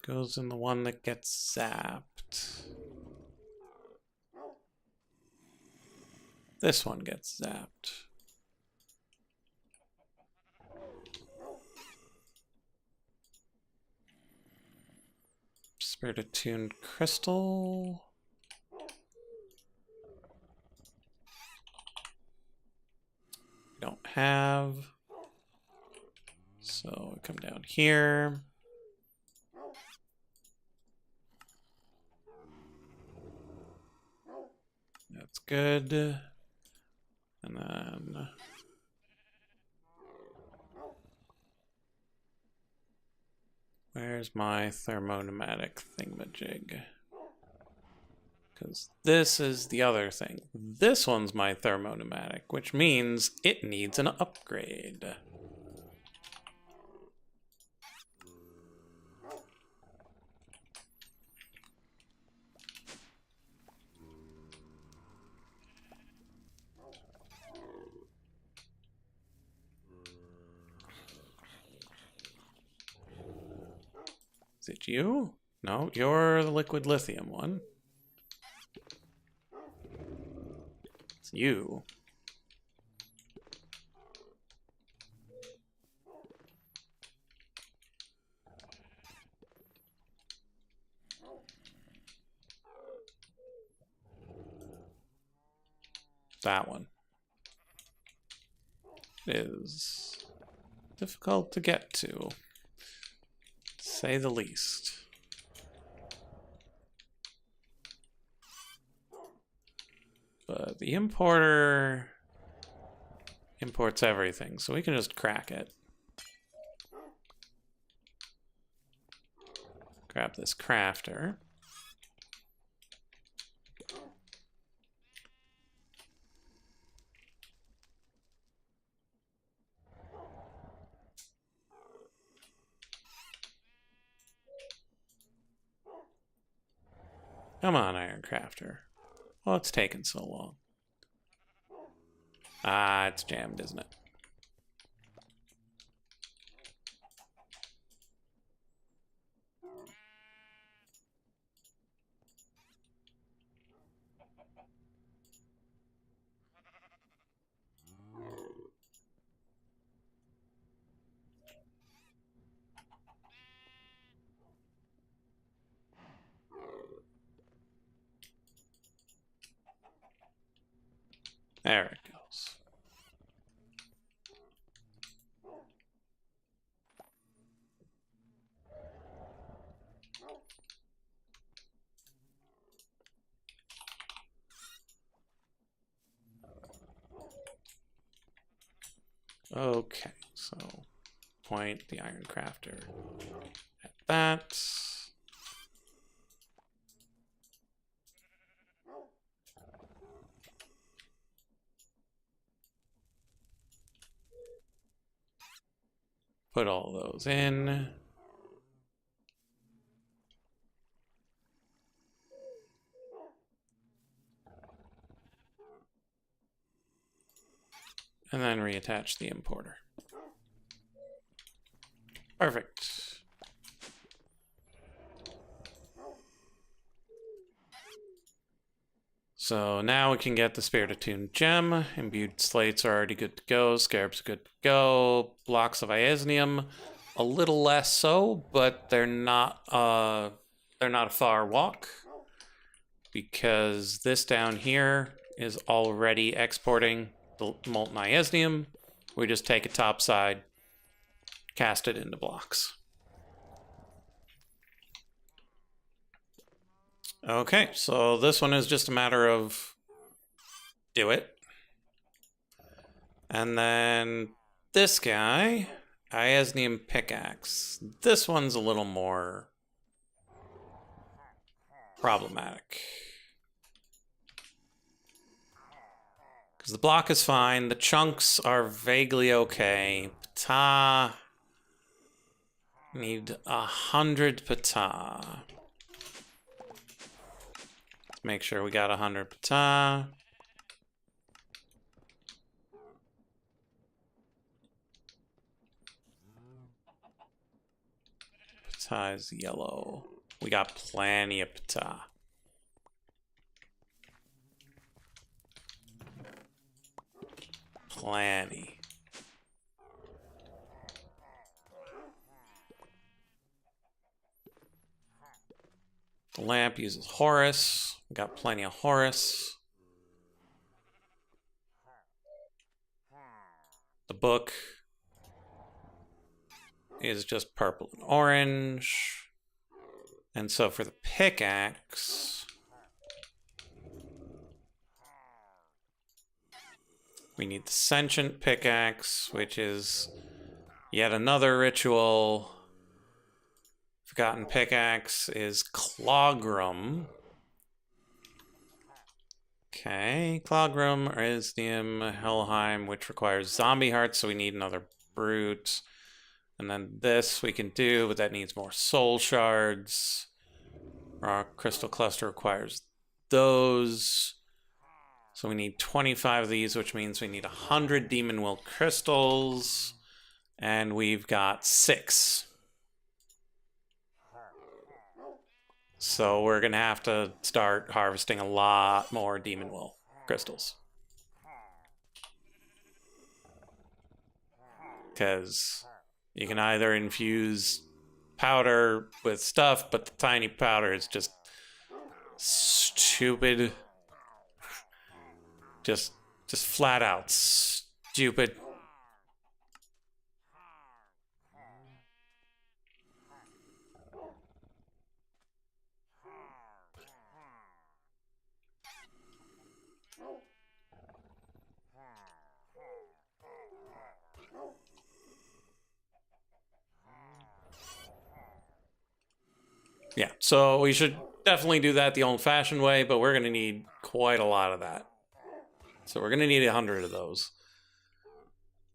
Goes in the one that gets zapped. This one gets zapped. Spirit attuned crystal. Don't have. So we come down here. That's good. And then where's my thermoneumatic thingamajig? Because this is the other thing. This one's my thermoneumatic, which means it needs an upgrade. Is it you? No, you're the liquid lithium one. It's you. That one. It is difficult to get to say the least. But the importer imports everything, so we can just crack it. Grab this crafter. Come on, Iron Crafter. Oh, it's taken so long. Ah, it's jammed, isn't it? There it goes. Okay, so point the Iron Crafter at that. Put all those in. And then reattach the importer. Perfect. So now we can get the Spirit Attuned Gem. Imbued slates are already good to go. Scarabs are good to go. Blocks of Iasnium, a little less so, but they're not a far walk, because this down here is already exporting the molten Iasnium. We just take a topside, cast it into blocks. Okay, so this one is just a matter of do it. And then this guy, Iasnium Pickaxe. This one's a little more problematic. Because the block is fine, the chunks are vaguely okay. Ptah. Need 100 Ptah. Make sure we got 100 Ptah. Pata is yellow. We got plenty of pata. Plenty. The lamp uses Horus. We got plenty of Horus. The book is just purple and orange. And so for the pickaxe, we need the sentient pickaxe, which is yet another ritual. Forgotten pickaxe is Clogram. Okay, Clogram, Iridium, Helheim, which requires zombie hearts, so we need another brute. And then this we can do, but that needs more soul shards. Rock crystal cluster requires those. So we need 25 of these, which means we need 100 demon will crystals. And we've got 6. So we're going to have to start harvesting a lot more demon will crystals. Because you can either infuse powder with stuff, but the tiny powder is just stupid. Just flat out stupid. Yeah, so we should definitely do that the old-fashioned way, but we're going to need quite a lot of that. So we're going to need 100 of those.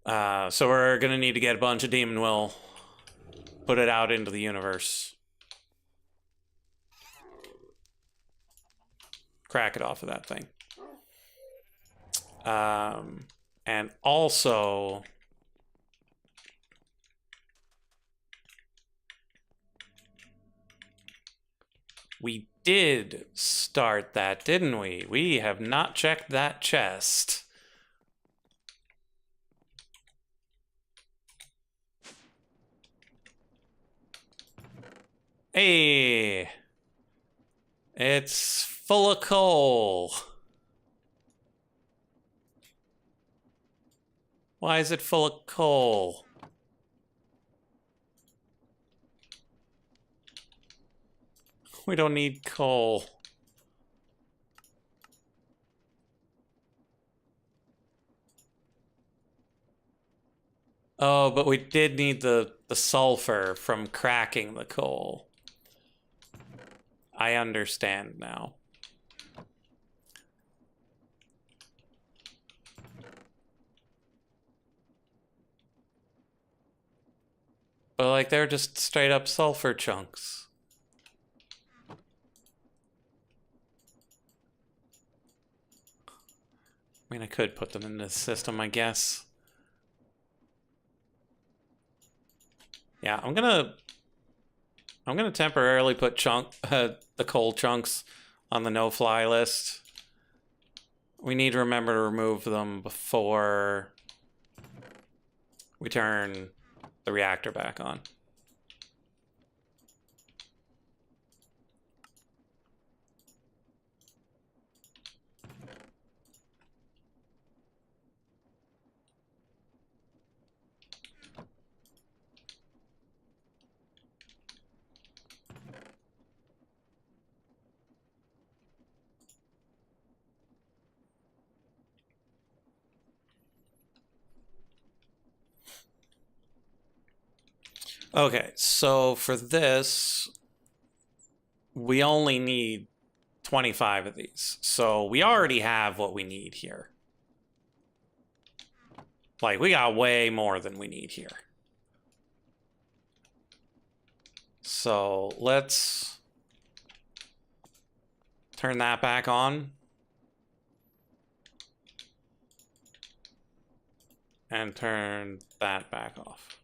So we're going to need to get a bunch of demon will, put it out into the universe. Crack it off of that thing. And also, we did start that, didn't we? We have not checked that chest. Hey! It's full of coal. Why is it full of coal? We don't need coal. Oh, but we did need the sulfur from cracking the coal. I understand now. But like, they're just straight up sulfur chunks. I mean, I could put them in the system, I guess. Yeah, I'm gonna temporarily put the coal chunks on the no-fly list. We need to remember to remove them before we turn the reactor back on. Okay, so for this, we only need 25 of these. So we already have what we need here. Like, we got way more than we need here. So let's turn that back on. And turn that back off.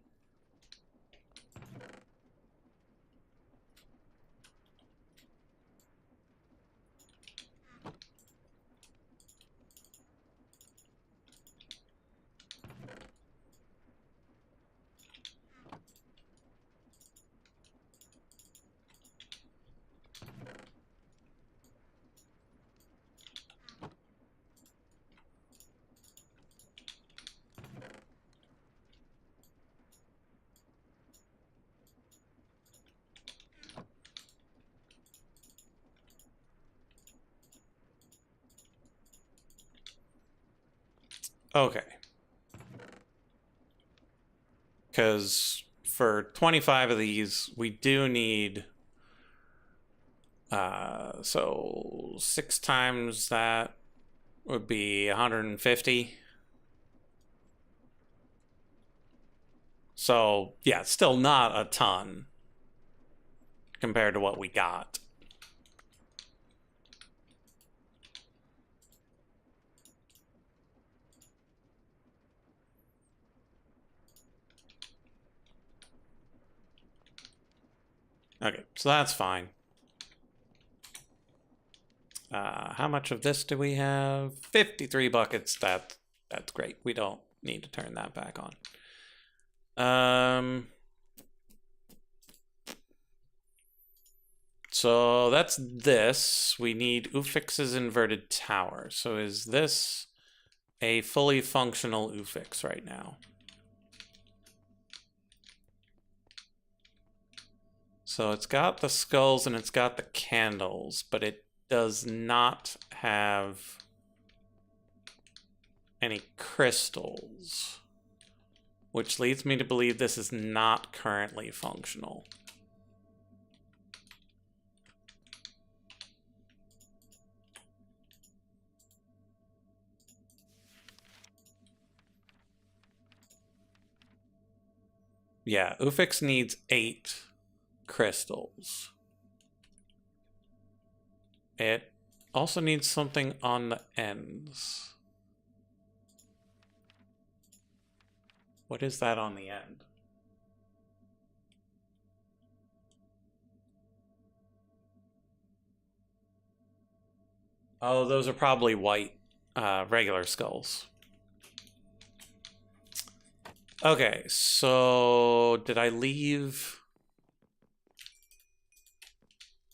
Okay. Because for 25 of these, we do need... so 6 times that would be 150. So, yeah, still not a ton compared to what we got. Okay, so that's fine. How much of this do we have? 53 buckets. That's great. We don't need to turn that back on. So that's this. We need Ufix's inverted tower. So is this a fully functional Ufix right now? So it's got the skulls and it's got the candles, but it does not have any crystals, which leads me to believe this is not currently functional. Yeah, Ufix needs 8 crystals. It also needs something on the ends. What is that on the end? Oh, those are probably white, regular skulls. Okay, so did I leave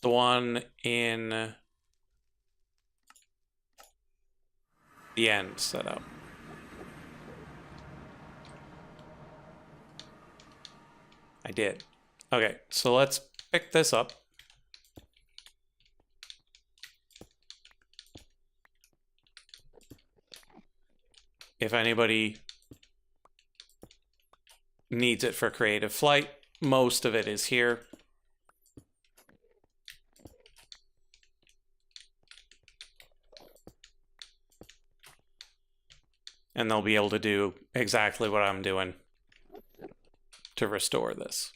the one in the end set up? I did. Okay, so let's pick this up. If anybody needs it for creative flight, most of it is here. And they'll be able to do exactly what I'm doing to restore this.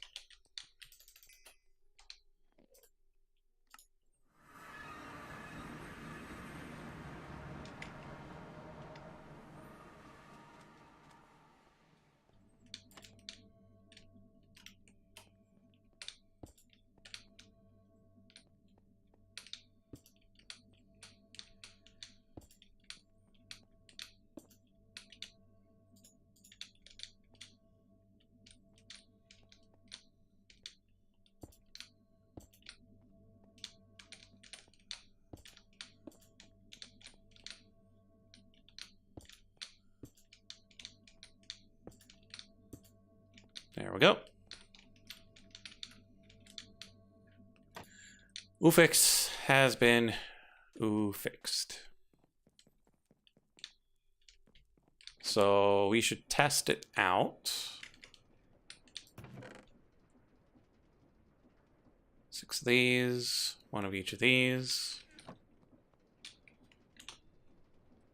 There we go. Ufix has been Ufixed. So we should test it out. 6 of these, 1 of each of these.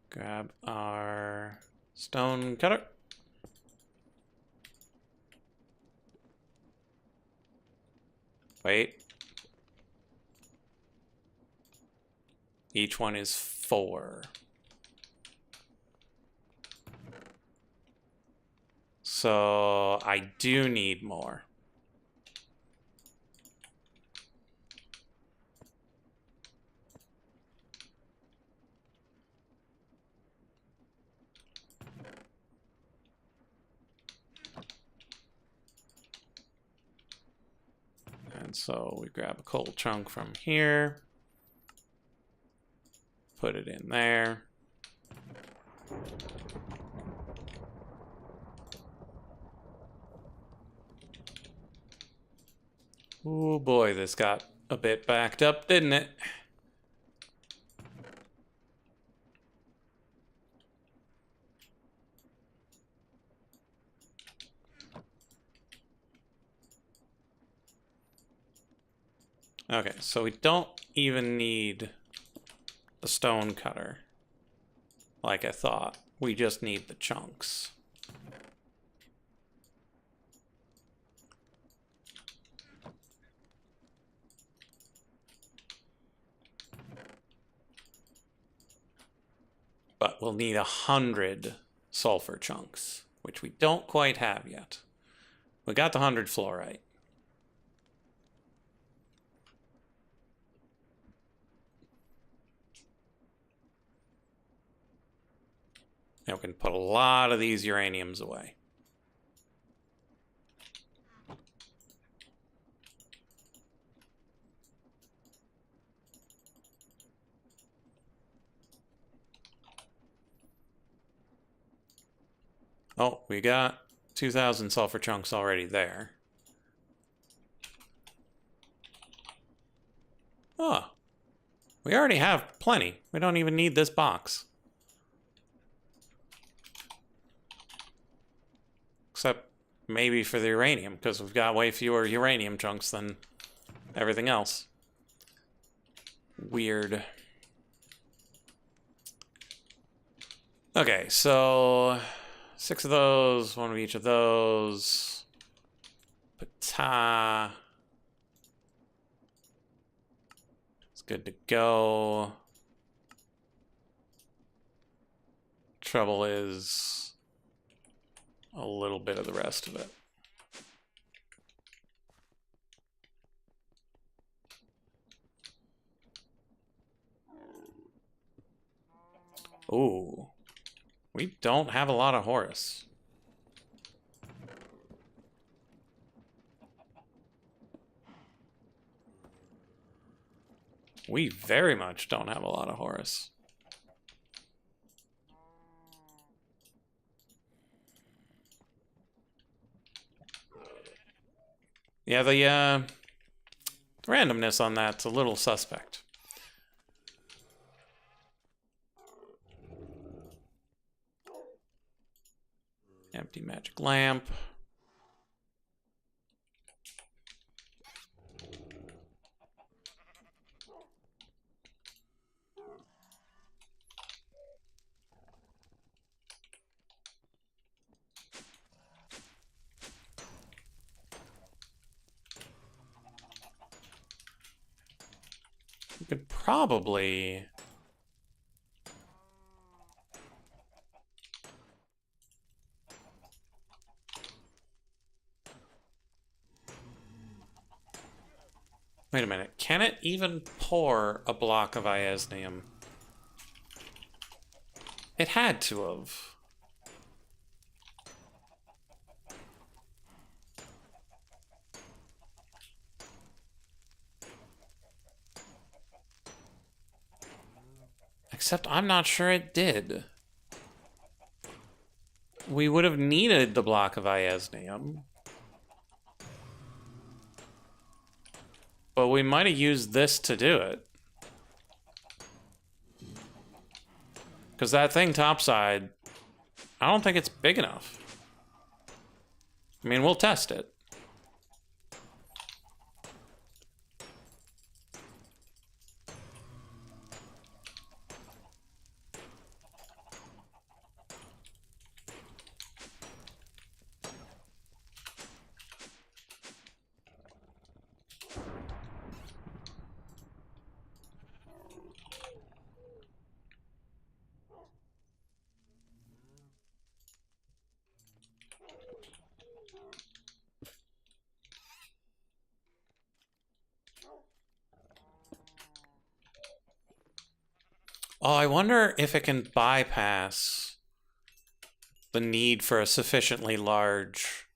Grab our stone cutter. Wait. Each one is 4. So I do need more. And so we grab a coal chunk from here, put it in there. Oh boy, this got a bit backed up, didn't it? Okay, so we don't even need the stone cutter, like I thought. We just need the chunks. But we'll need 100 sulfur chunks, which we don't quite have yet. We got the 100 fluorite. And we can put a lot of these uraniums away. Oh, we got 2,000 sulfur chunks already there. Oh, we already have plenty. We don't even need this box. Except maybe for the uranium, because we've got way fewer uranium chunks than everything else. Weird. Okay, so 6 of those, 1 of each of those. Pata. It's good to go. Trouble is a little bit of the rest of it. Ooh. We don't have a lot of Horus. We very much don't have a lot of Horus. Yeah, the randomness on that's a little suspect. Empty magic lamp. We could probably... Wait a minute. Can it even pour a block of iasnium? It had to have. Except I'm not sure it did. We would have needed the block of iasnium. But we might have used this to do it. Because that thing topside, I don't think it's big enough. I mean, we'll test it. Oh, I wonder if it can bypass the need for a sufficiently large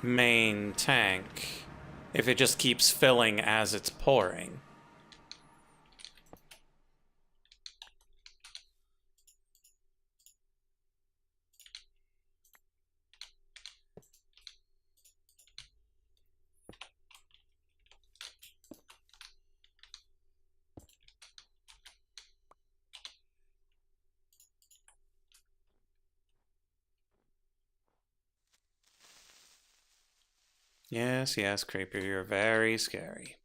main tank if it just keeps filling as it's pouring. Yes, yes, Creeper, you're very scary.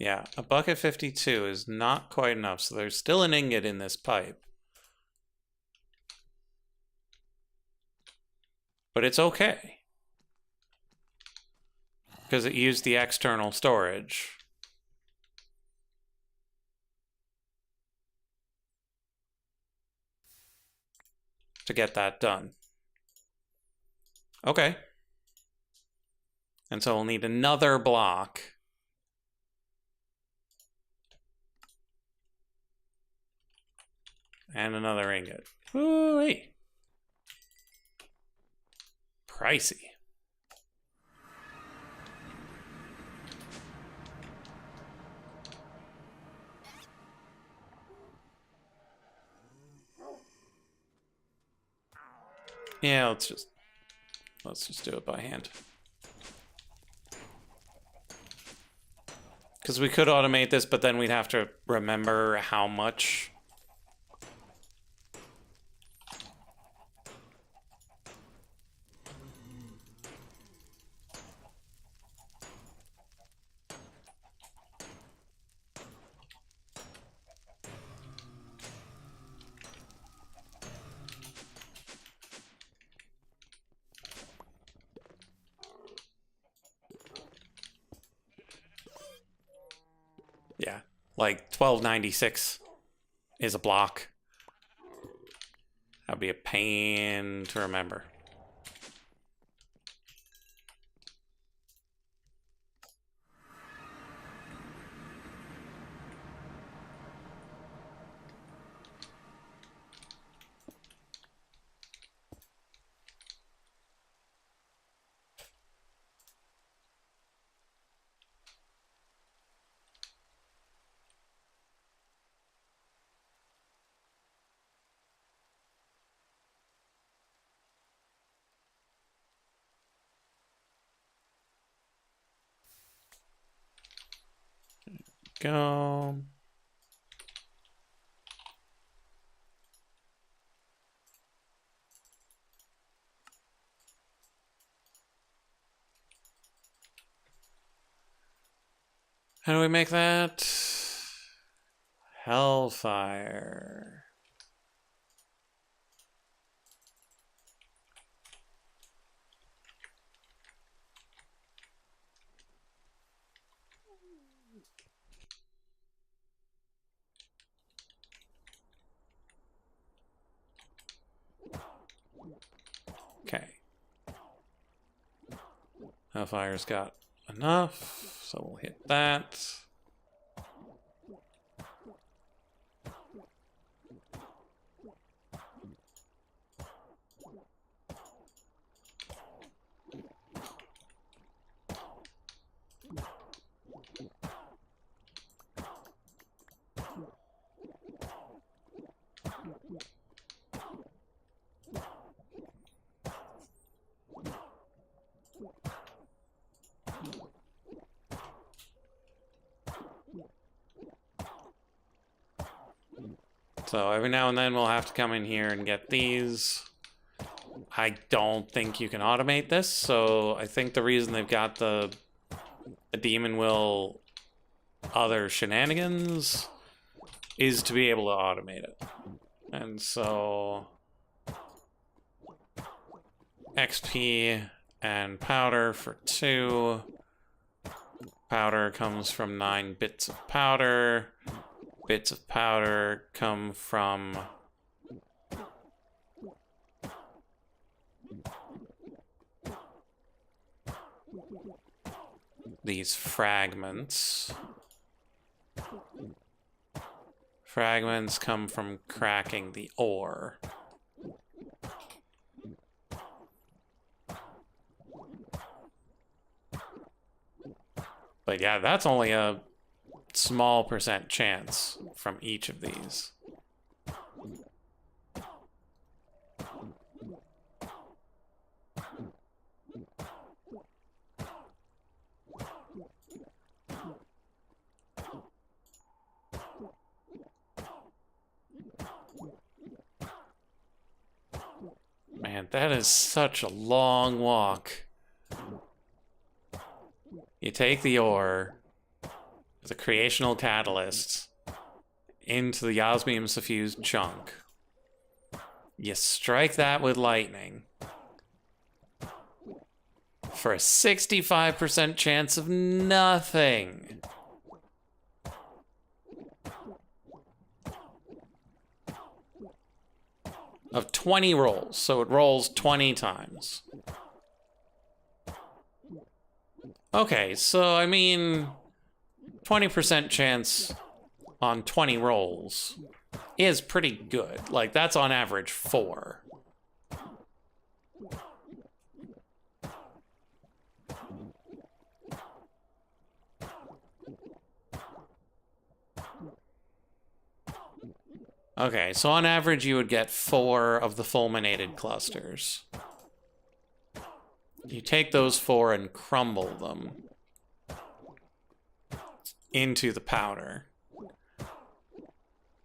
Yeah, a bucket 52 is not quite enough, so there's still an ingot in this pipe. But it's okay. Because it used the external storage. To get that done. Okay. And so we'll need another block. And another ingot. Ooh-wee. Pricey. Yeah, let's just do it by hand. Because we could automate this, but then we'd have to remember how much. Yeah, like 1296 is a block. That'd be a pain to remember. Go. How do we make that? Hellfire. Okay. Hellfire's got enough, so we'll hit that. So every now and then we'll have to come in here and get these. I don't think you can automate this, so I think the reason they've got the demon will other shenanigans is to be able to automate it. And so XP and powder for 2. Powder comes from 9 bits of powder. Bits of powder come from these fragments. Fragments come from cracking the ore. But yeah, that's only a small % chance from each of these. Man, that is such a long walk. You take the ore, the creational catalyst into the osmium suffused chunk. You strike that with lightning for a 65% chance of nothing. Of 20 rolls, so it rolls 20 times. Okay, so I mean, 20% chance on 20 rolls is pretty good. Like, that's on average 4. Okay, so on average you would get 4 of the fulminated clusters. You take those 4 and crumble them into the powder.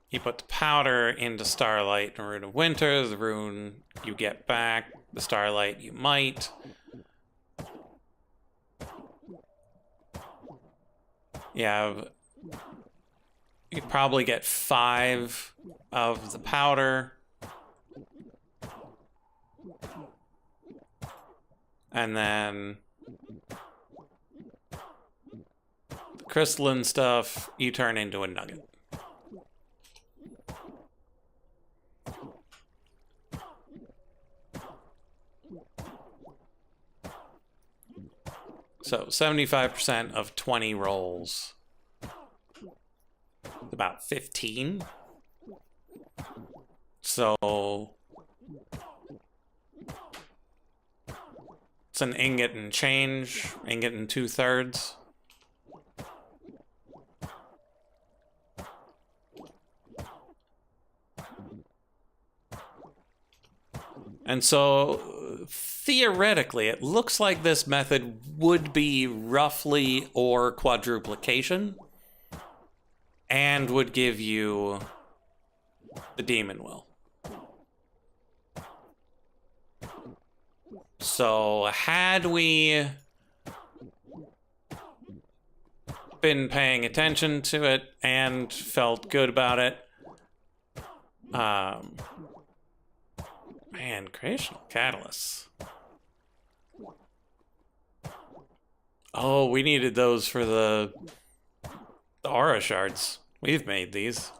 You put the powder into Starlight and Rune of Winter. The rune you get back, the Starlight you might. You probably get 5 of the powder. And then the crystalline stuff you turn into a nugget. So 75% of 20 rolls. About 15. So it's an ingot and change, ingot and 2/3. And so theoretically, it looks like this method would be roughly ore quadruplication and would give you the Demon Will. So had we been paying attention to it and felt good about it, man, creational catalysts. Oh, we needed those for the aura shards. We've made these.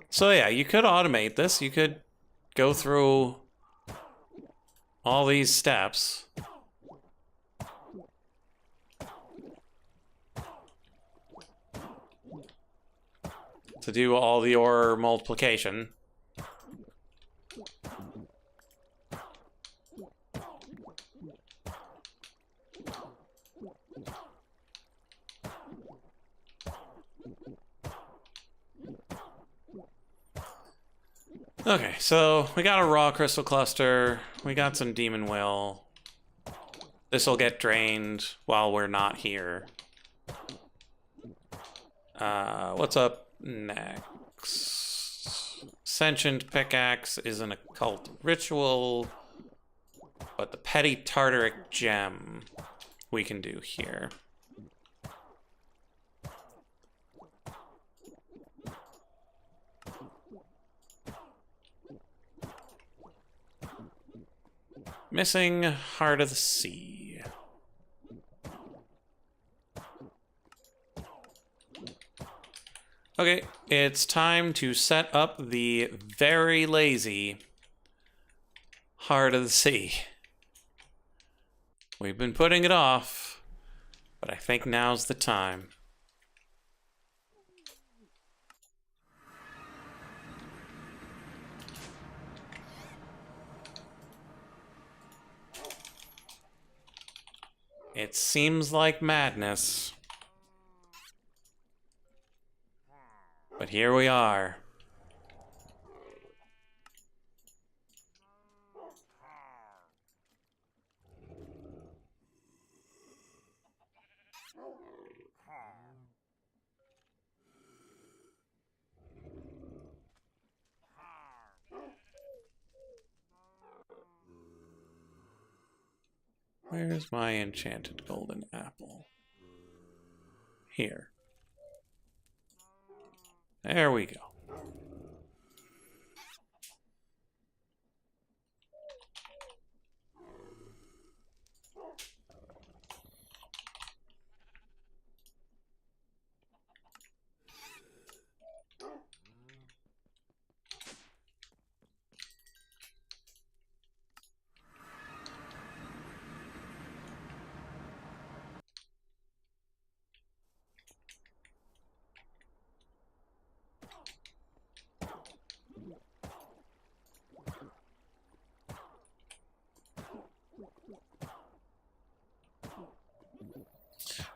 So yeah, you could automate this. You could go through all these steps. To do all the ore multiplication. Okay, so we got a raw crystal cluster. We got some demon will. This will get drained while we're not here. What's up next? Sentient pickaxe is an occult ritual, but the petty tartaric gem we can do here. Missing Heart of the Sea. Okay, it's time to set up the very lazy Heart of the Sea. We've been putting it off, but I think now's the time. It seems like madness. But here we are. Where's my enchanted golden apple? Here. There we go.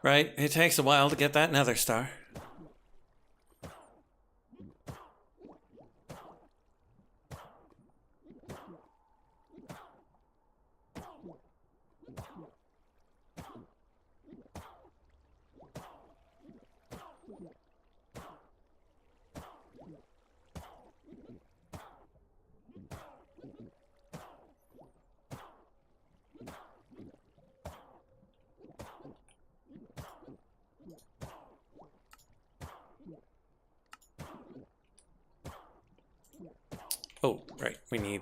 Right, it takes a while to get that nether star. Oh, right, we need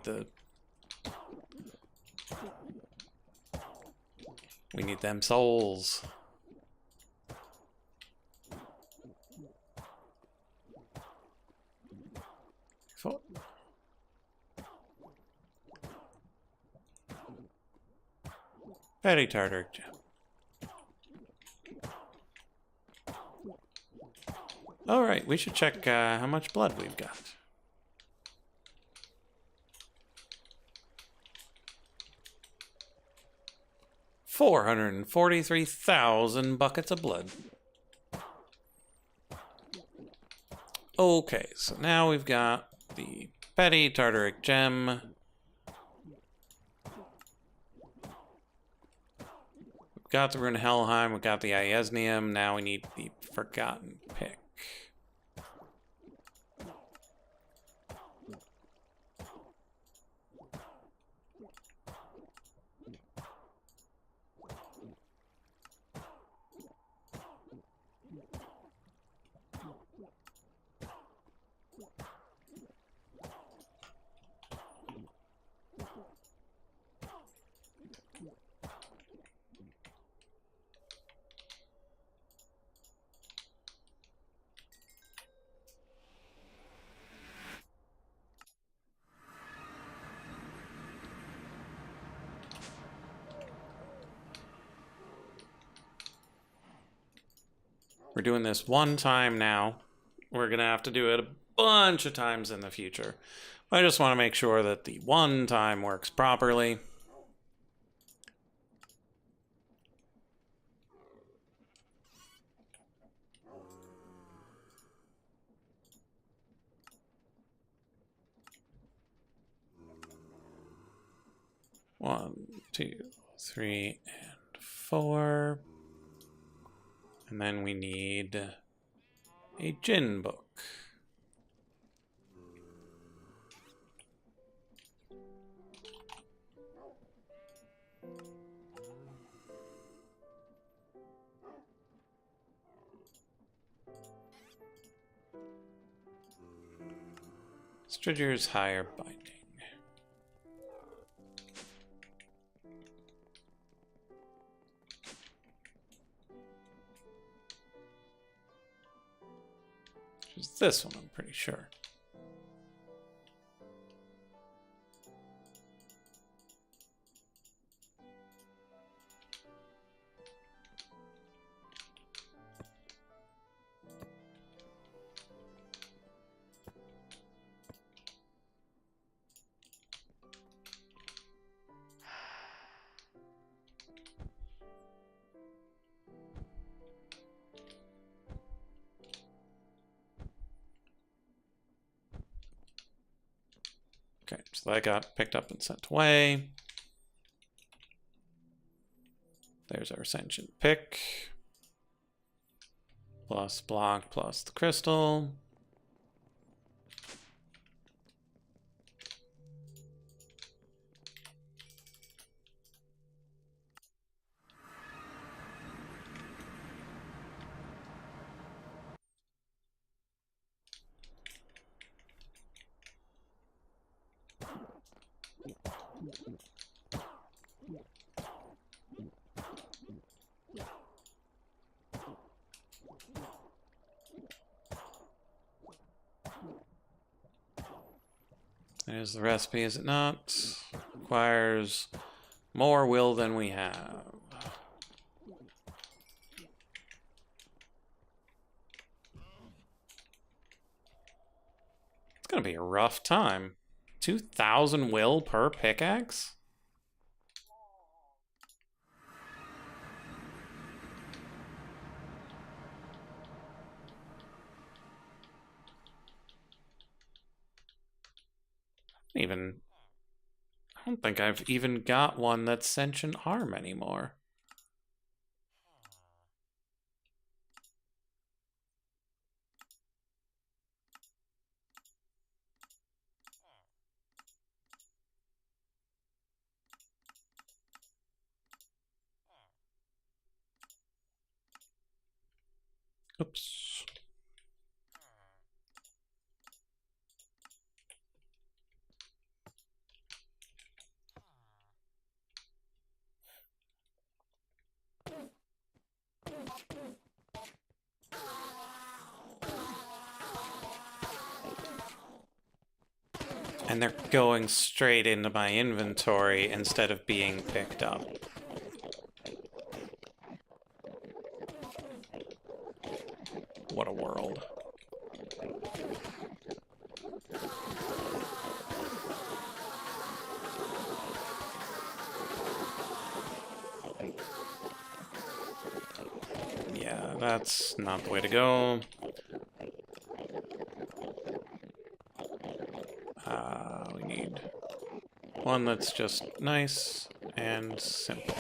them souls. Petty tartar gem. Alright, we should check how much blood we've got. $443,000 buckets of blood. Okay, so now we've got the Petty Tartaric Gem. We've got the Rune Helheim, we've got the Iesnium, now we need the Forgotten Pick. We're doing this one time now. We're going to have to do it a bunch of times in the future. I just want to make sure that the one time works properly. One, two, three, and four. And then we need a gin book. Stridger's Higher Binding. Which is this one, I'm pretty sure. Okay, so that got picked up and sent away. There's our Ascension pick. Plus block, plus the crystal. There's the recipe, is it not? Requires more will than we have. It's gonna be a rough time. 2,000 will per pickaxe? I don't think I've even got one that's sentient arm anymore. Oops. And they're going straight into my inventory instead of being picked up. What a world. Yeah, that's not the way to go. We need one that's just nice and simple.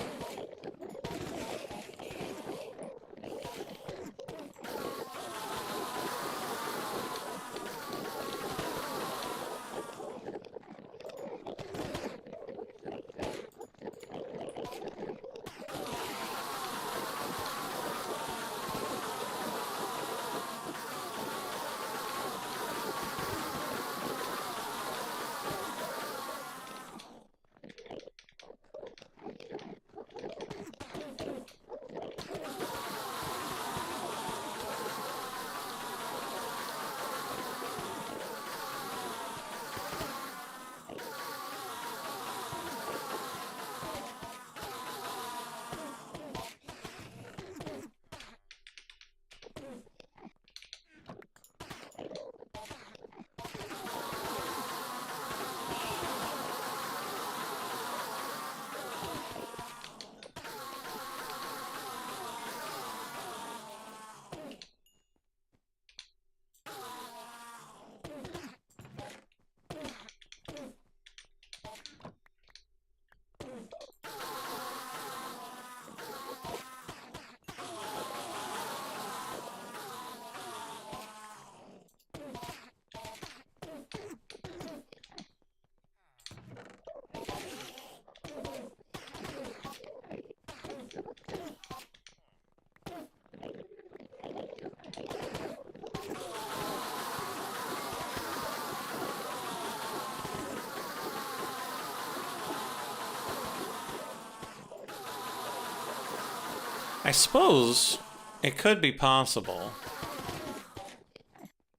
I suppose it could be possible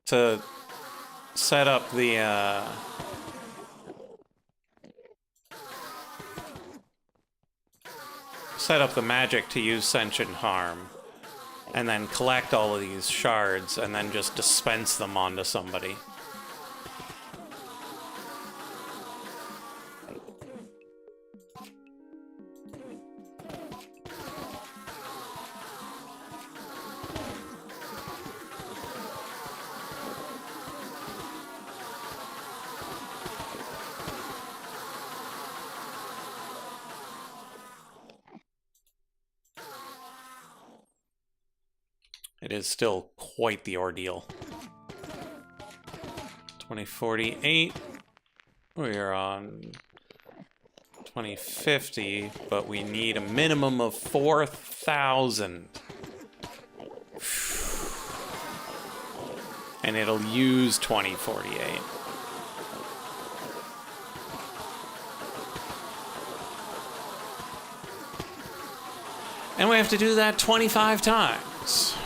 to set up the magic to use sentient harm, and then collect all of these shards, and then just dispense them onto somebody. It is still quite the ordeal. 2048. We are on 2050, but we need a minimum of 4,000. And it'll use 2048. And we have to do that 25 times.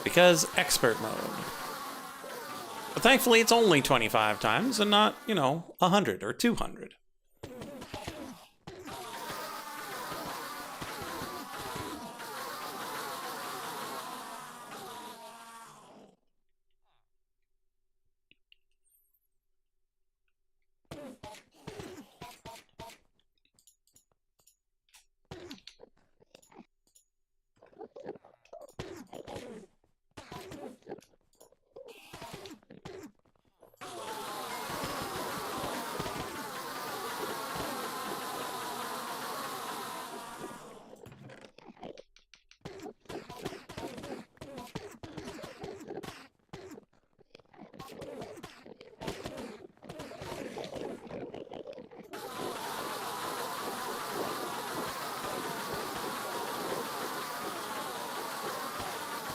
Because expert mode. But thankfully it's only 25 times and not, 100 or 200.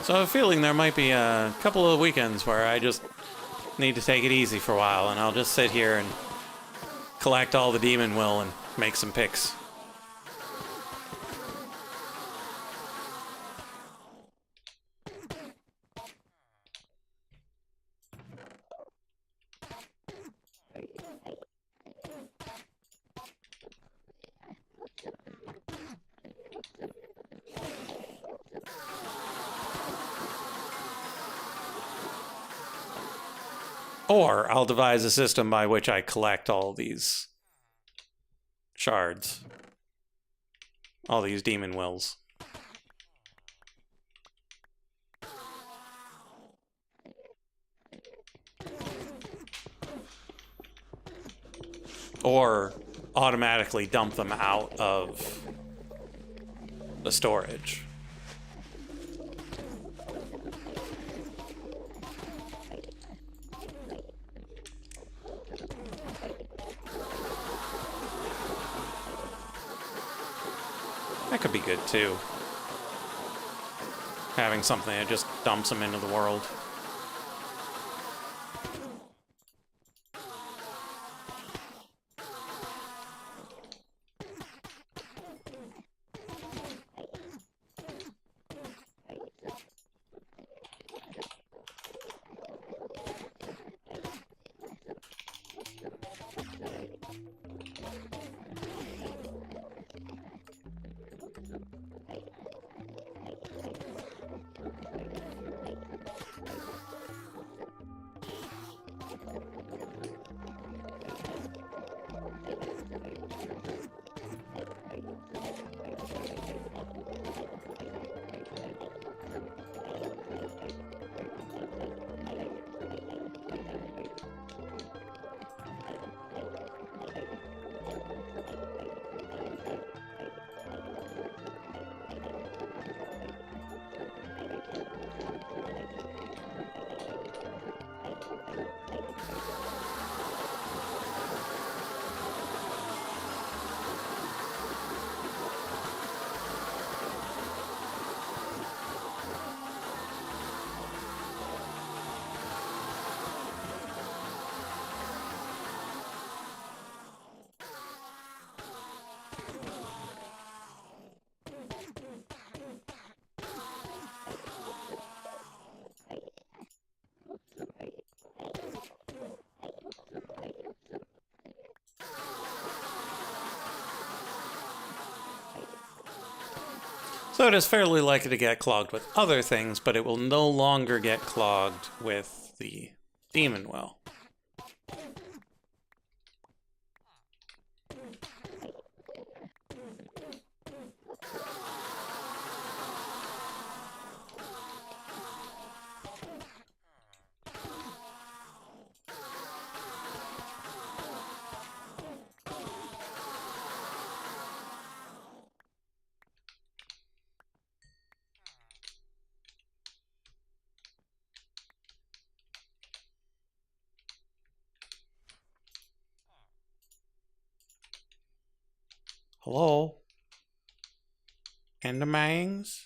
So I have a feeling there might be a couple of weekends where I just need to take it easy for a while, and I'll just sit here and collect all the demon will and make some picks. Or I'll devise a system by which I collect all these shards. All these demon wills. Or automatically dump them out of the storage. That could be good too. Having something that just dumps them into the world. So it is fairly likely to get clogged with other things, but it will no longer get clogged with the demon well. Hello? Endermans?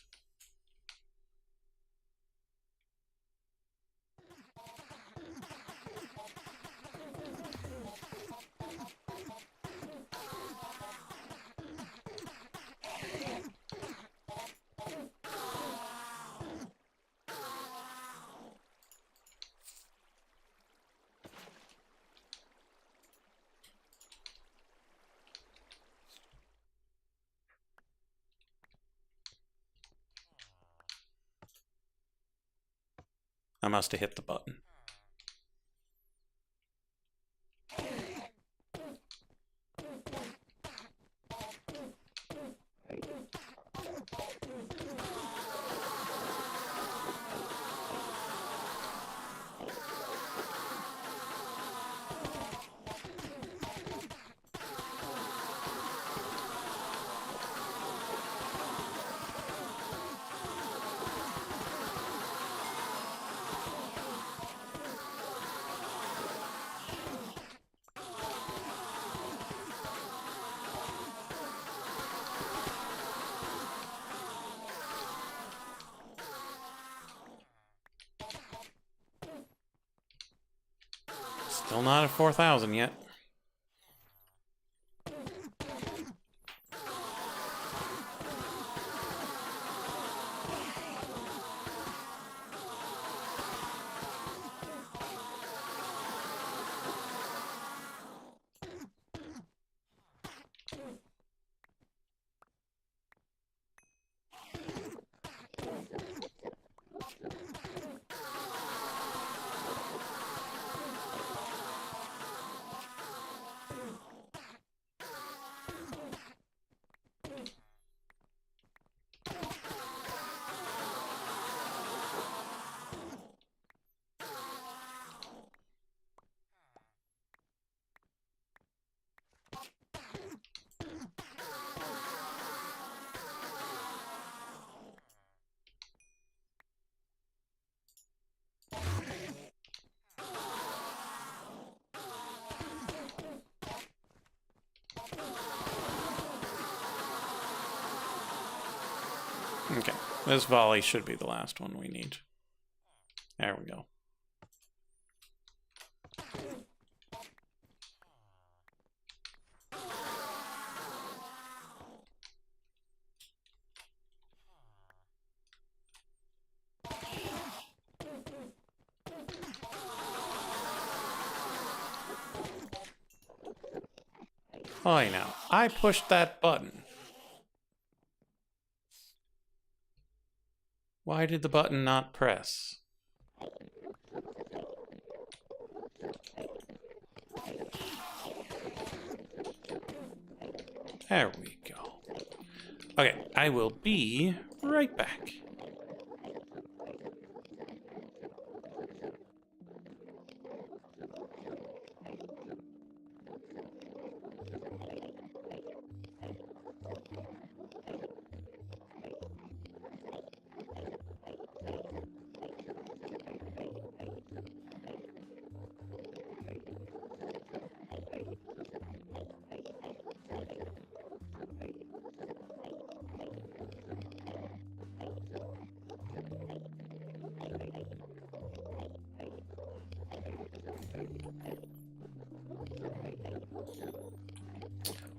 I must have hit the button. Still not at 4,000 yet. Okay, this volley should be the last one we need. There we go. Oh, you know, I pushed that button. Why did the button not press? There we go. Okay, I will be right back.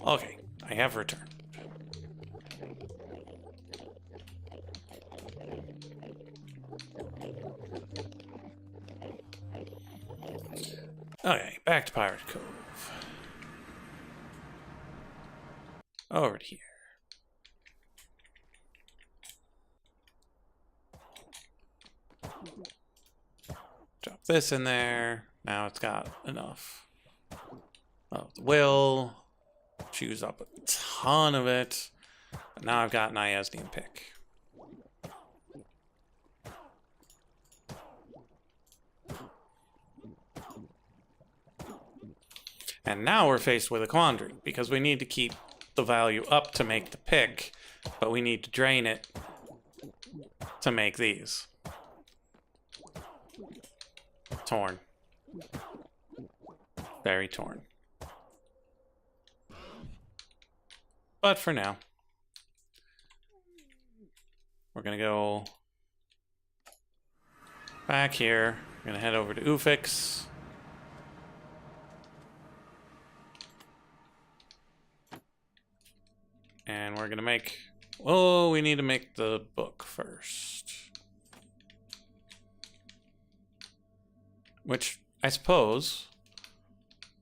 Okay, I have returned. Okay, back to Pirate Cove. Over to here. Drop this in there. Now it's got enough. Oh, the will. Choose up a ton of it. But now I've got an ISDN pick. And now we're faced with a quandary, because we need to keep the value up to make the pick, but we need to drain it to make these. Torn. Very torn. But for now, we're going to go back here. We're going to head over to Ufix. And we're going to make... Oh, we need to make the book first. Which, I suppose,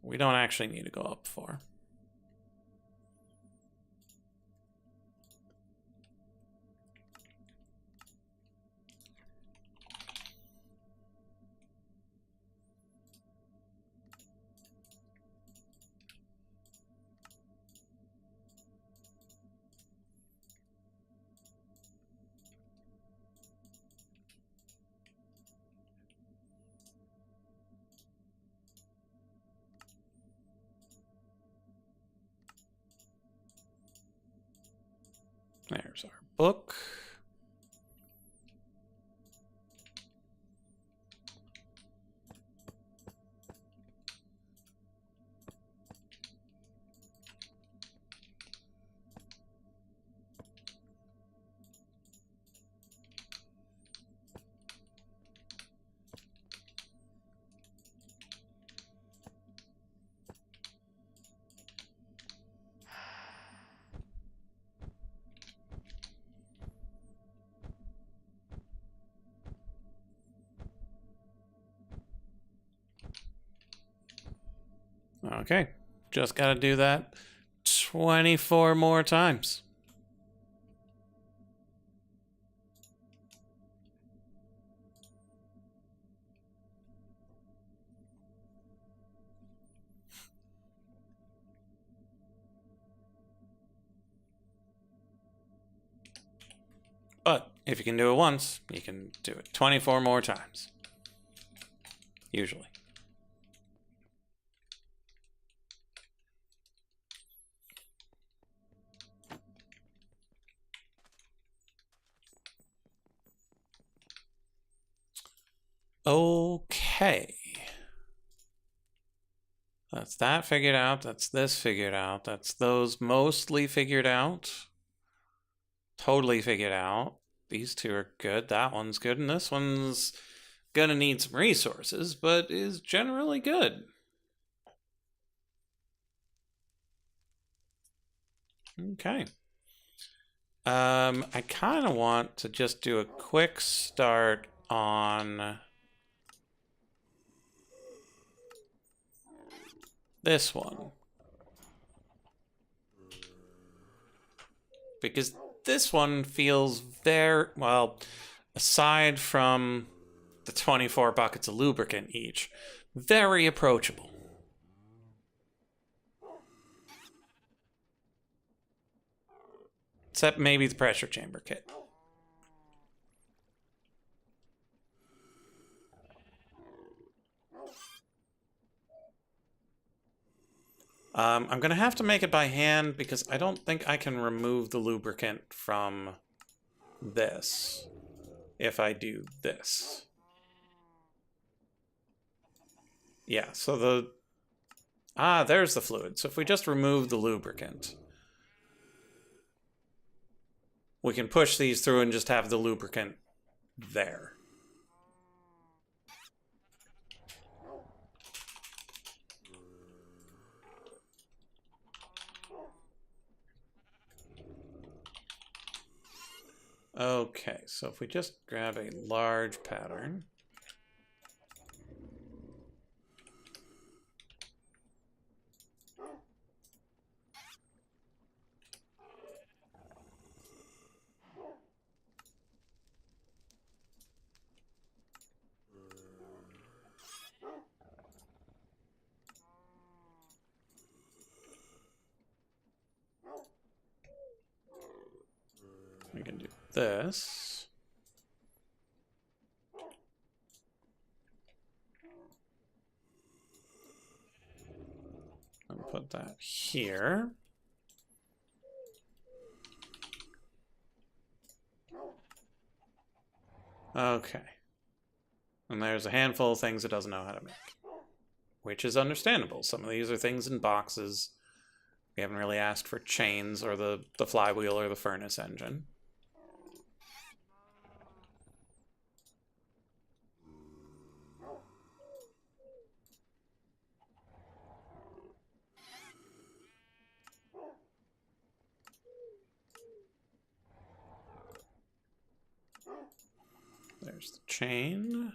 we don't actually need to go up for. There's our book. Okay, just gotta do that 24 more times. But if you can do it once, you can do it 24 more times. Usually. Okay. That's that figured out. That's this figured out. That's those mostly figured out. Totally figured out. These two are good. That one's good. And this one's gonna need some resources, but is generally good. Okay. I kind of want to just do a quick start on this one. Because this one feels very, well, aside from the 24 buckets of lubricant each, very approachable. Except maybe the pressure chamber kit. I'm going to have to make it by hand because I don't think I can remove the lubricant from this if I do this. Yeah, so there's the fluid. So if we just remove the lubricant, we can push these through and just have the lubricant there. Okay, so if we just grab a large pattern. We can do this. And put that here. Okay. And there's a handful of things it doesn't know how to make. Which is understandable. Some of these are things in boxes. We haven't really asked for chains or the flywheel or the furnace engine. There's the chain.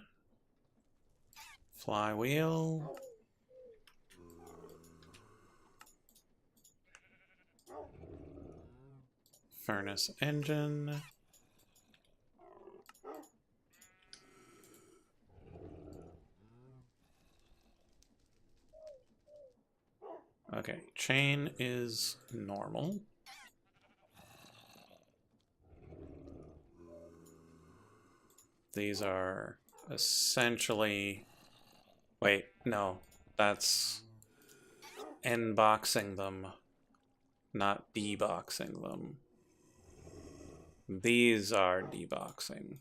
Flywheel. Furnace engine. Okay, chain is normal. These are essentially... Wait, no. That's N-boxing them, not D-boxing them. These are deboxing.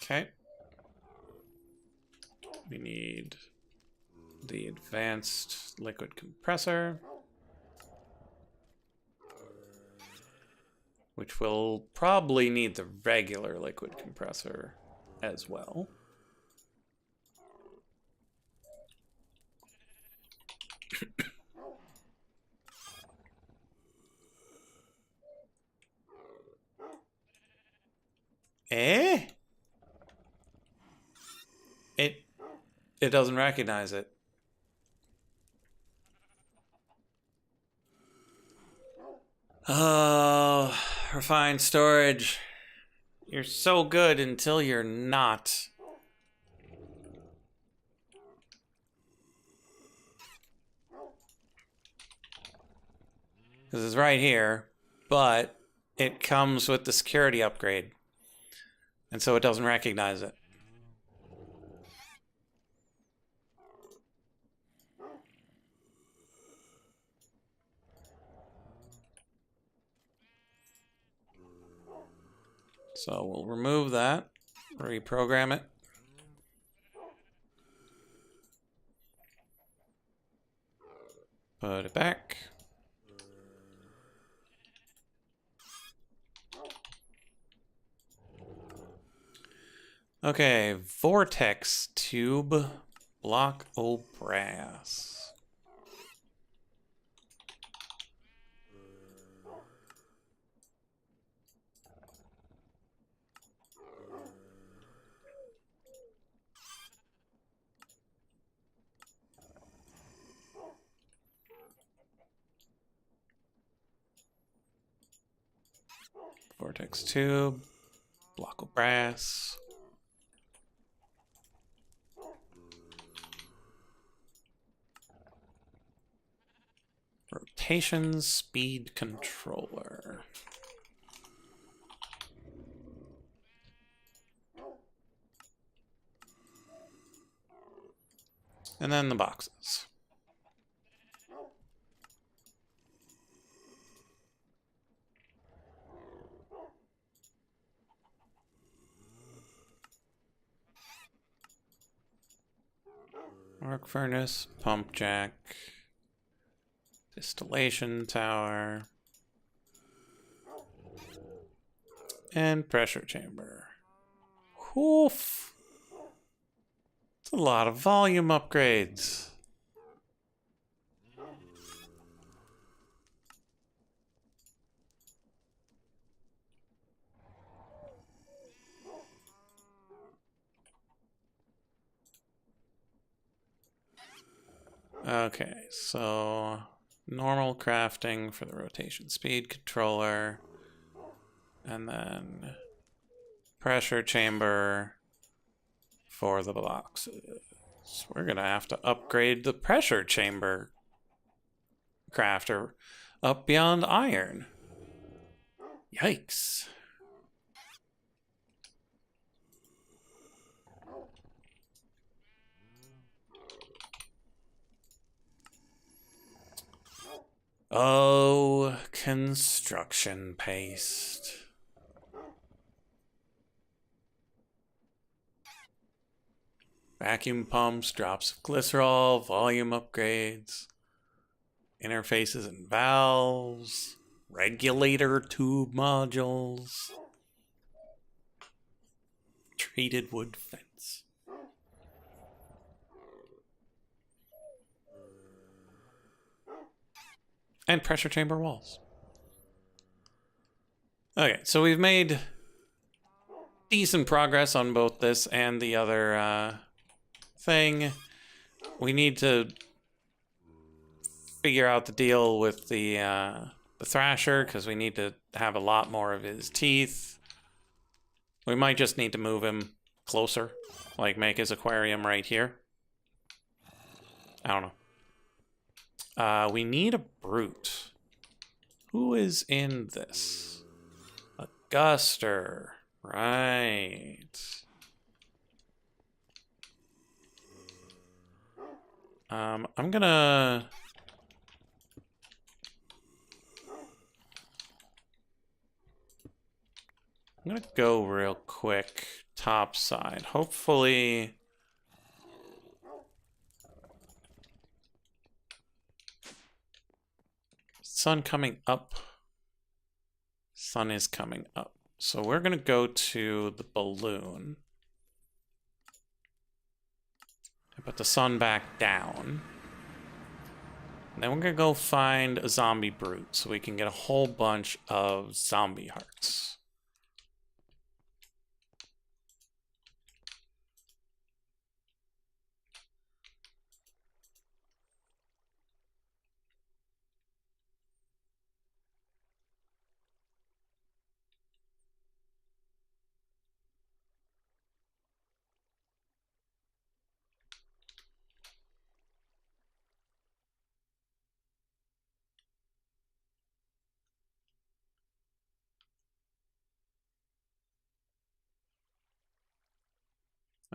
Okay. We need the advanced liquid compressor, which will probably need the regular liquid compressor as well. Eh? It doesn't recognize it. Oh, refined storage. You're so good until you're not. Because it's right here, but it comes with the security upgrade. And so it doesn't recognize it. So we'll remove that, reprogram it. Put it back. Okay, vortex tube, block o brass. Vortex tube, block of brass. Rotation speed controller. And then the boxes. Arc furnace, pump jack, distillation tower, and pressure chamber. Oof. It's a lot of volume upgrades. Okay, so normal crafting for the rotation speed controller, and then pressure chamber for the boxes. We're gonna have to upgrade the pressure chamber crafter up beyond iron. Yikes. Oh, construction paste. Vacuum pumps, drops of glycerol, volume upgrades, interfaces and valves, regulator tube modules, treated wood fence. And pressure chamber walls. Okay, so we've made decent progress on both this and the other thing. We need to figure out the deal with the thrasher, because we need to have a lot more of his teeth. We might just need to move him closer, like make his aquarium right here. I don't know. We need a brute. Who is in this? A guster. Right. I'm gonna I'm gonna go real quick top side. Hopefully sun coming up. Sun is coming up. So we're gonna go to the balloon. Put the sun back down. And then we're gonna go find a zombie brute so we can get a whole bunch of zombie hearts.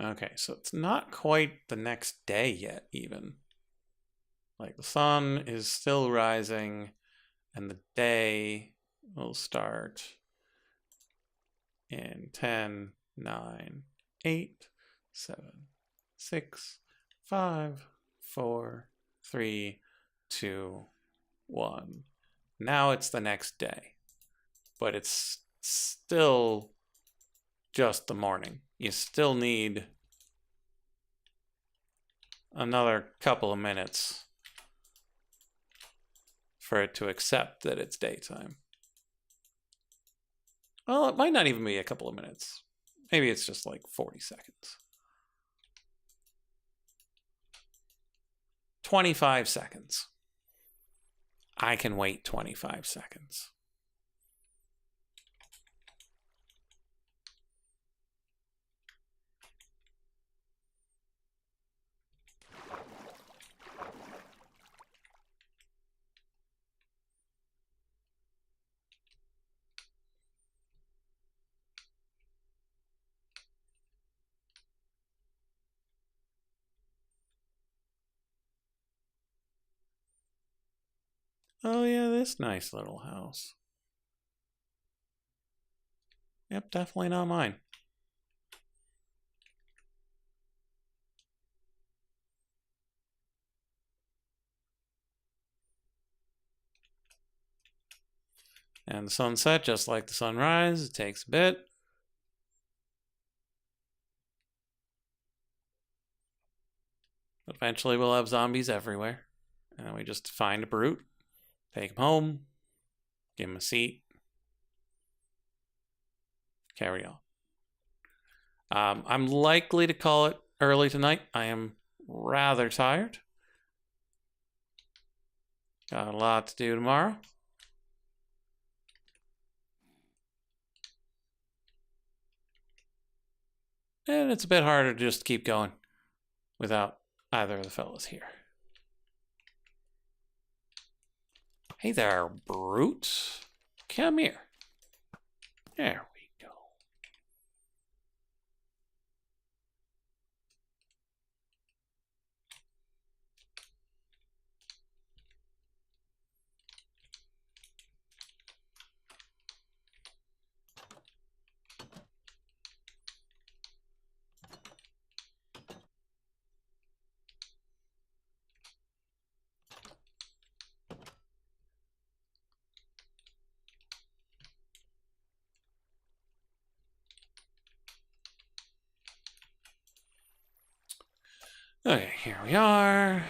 Okay, so it's not quite the next day yet, even. Like, the sun is still rising, and the day will start in 10, 9, 8, 7, 6, 5, 4, 3, 2, 1. Now it's the next day, but it's still just the morning. You still need another couple of minutes for it to accept that it's daytime. Well, it might not even be a couple of minutes. Maybe it's just like 40 seconds. 25 seconds. I can wait 25 seconds. Oh yeah, this nice little house. Yep, definitely not mine. And the sunset, just like the sunrise, it takes a bit. But eventually we'll have zombies everywhere. And we just find a brute, take him home, give him a seat, carry on. I'm likely to call it early tonight. I am rather tired. Got a lot to do tomorrow. And it's a bit harder to just keep going without either of the fellas here. Hey there, brute. Come here. There we go. Okay, here we are.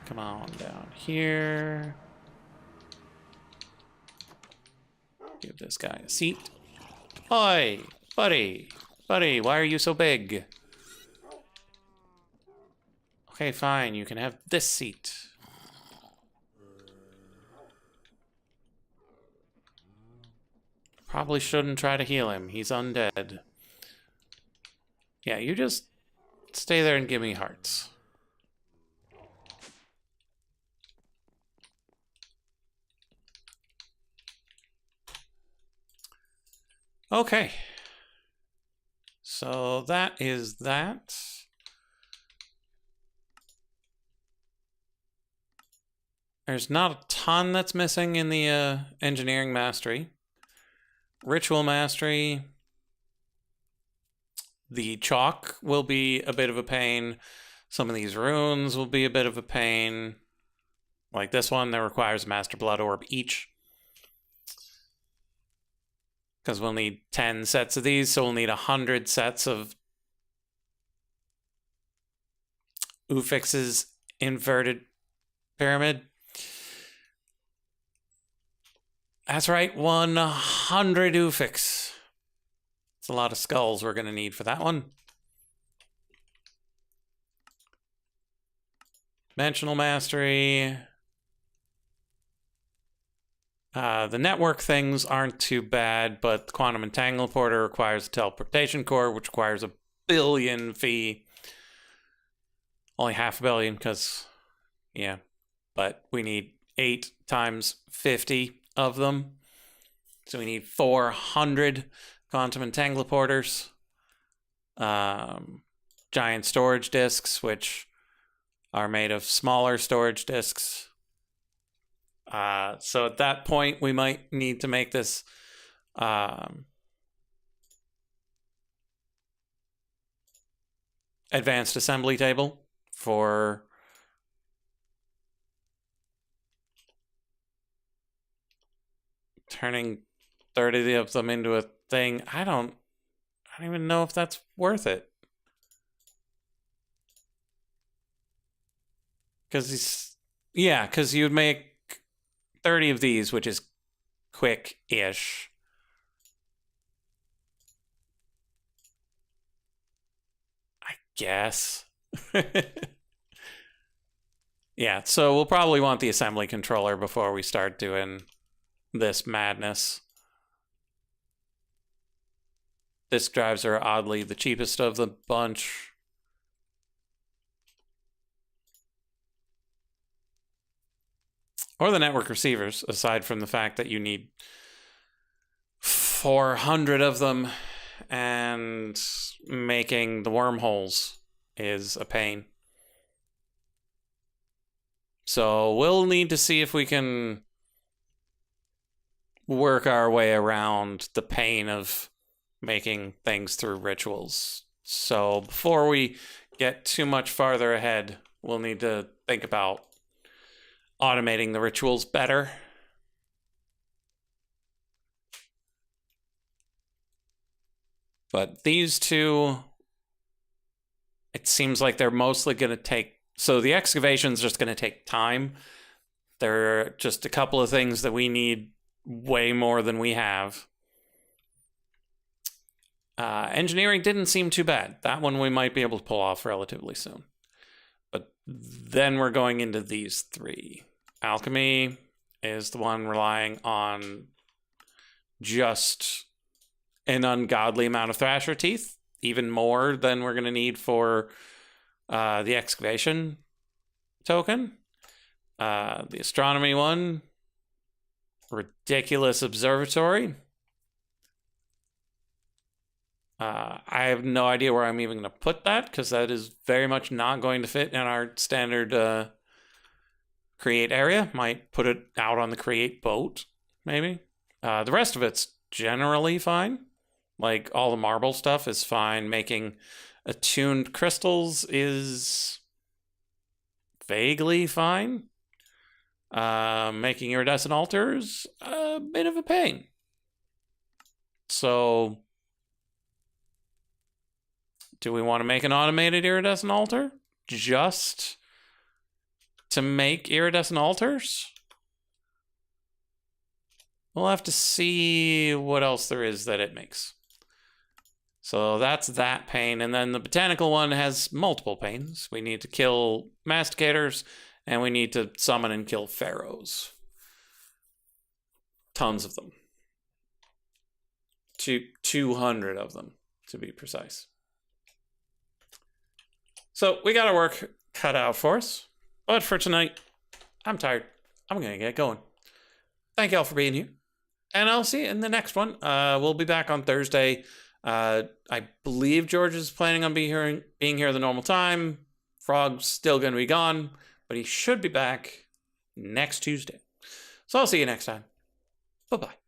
Come on down here. Give this guy a seat. Oi, buddy. Buddy, why are you so big? Okay, fine, you can have this seat. Probably shouldn't try to heal him. He's undead. Yeah, you just stay there and give me hearts. Okay. So that is that. There's not a ton that's missing in the engineering mastery. Ritual Mastery. The chalk will be a bit of a pain. Some of these runes will be a bit of a pain. Like this one that requires Master Blood Orb each. Because we'll need 10 sets of these, so we'll need 100 sets of Ufix's inverted pyramid. That's right, 100 Ufix. It's a lot of skulls we're going to need for that one. Dimensional Mastery. The network things aren't too bad, but the Quantum Entangle Porter requires a teleportation core, which requires a billion fee. Only 500 million, because, yeah. But we need 8 times 50 of them. So we need 400 Quantum Entangle Porters. Giant storage disks, which are made of smaller storage disks. So at that point, we might need to make this advanced assembly table for turning 30 of them into a thing. I don't even know if that's worth it. Because you'd make 30 of these, which is quick-ish. I guess. Yeah, so we'll probably want the assembly controller before we start doing this madness. Disk drives are oddly the cheapest of the bunch. Or the network receivers, aside from the fact that you need 400 of them, and making the wormholes is a pain. So we'll need to see if we can work our way around the pain of making things through rituals. So before we get too much farther ahead, we'll need to think about automating the rituals better. But these two, it seems like they're mostly going to take... So the excavation's just going to take time. There are just a couple of things that we need way more than we have. Engineering didn't seem too bad. That one we might be able to pull off relatively soon. But then we're going into these three. Alchemy is the one relying on just an ungodly amount of Thrasher teeth, even more than we're going to need for the excavation token. The astronomy one, ridiculous observatory. I have no idea where I'm even going to put that, because that is very much not going to fit in our standard create area. Might put it out on the create boat, maybe. The rest of it's generally fine. Like, all the marble stuff is fine. Making attuned crystals is vaguely fine. Making iridescent altars, a bit of a pain. So, do we want to make an automated iridescent altar just to make iridescent altars? We'll have to see what else there is that it makes. So that's that pain. And then the botanical one has multiple pains. We need to kill masticators, and we need to summon and kill pharaohs. Tons of them. 200 of them, to be precise. So we got our work cut out for us. But for tonight, I'm tired. I'm going to get going. Thank y'all for being here. And I'll see you in the next one. We'll be back on Thursday. I believe George is planning on being here the normal time. Frog's still going to be gone, but he should be back next Tuesday. So I'll see you next time. Bye-bye.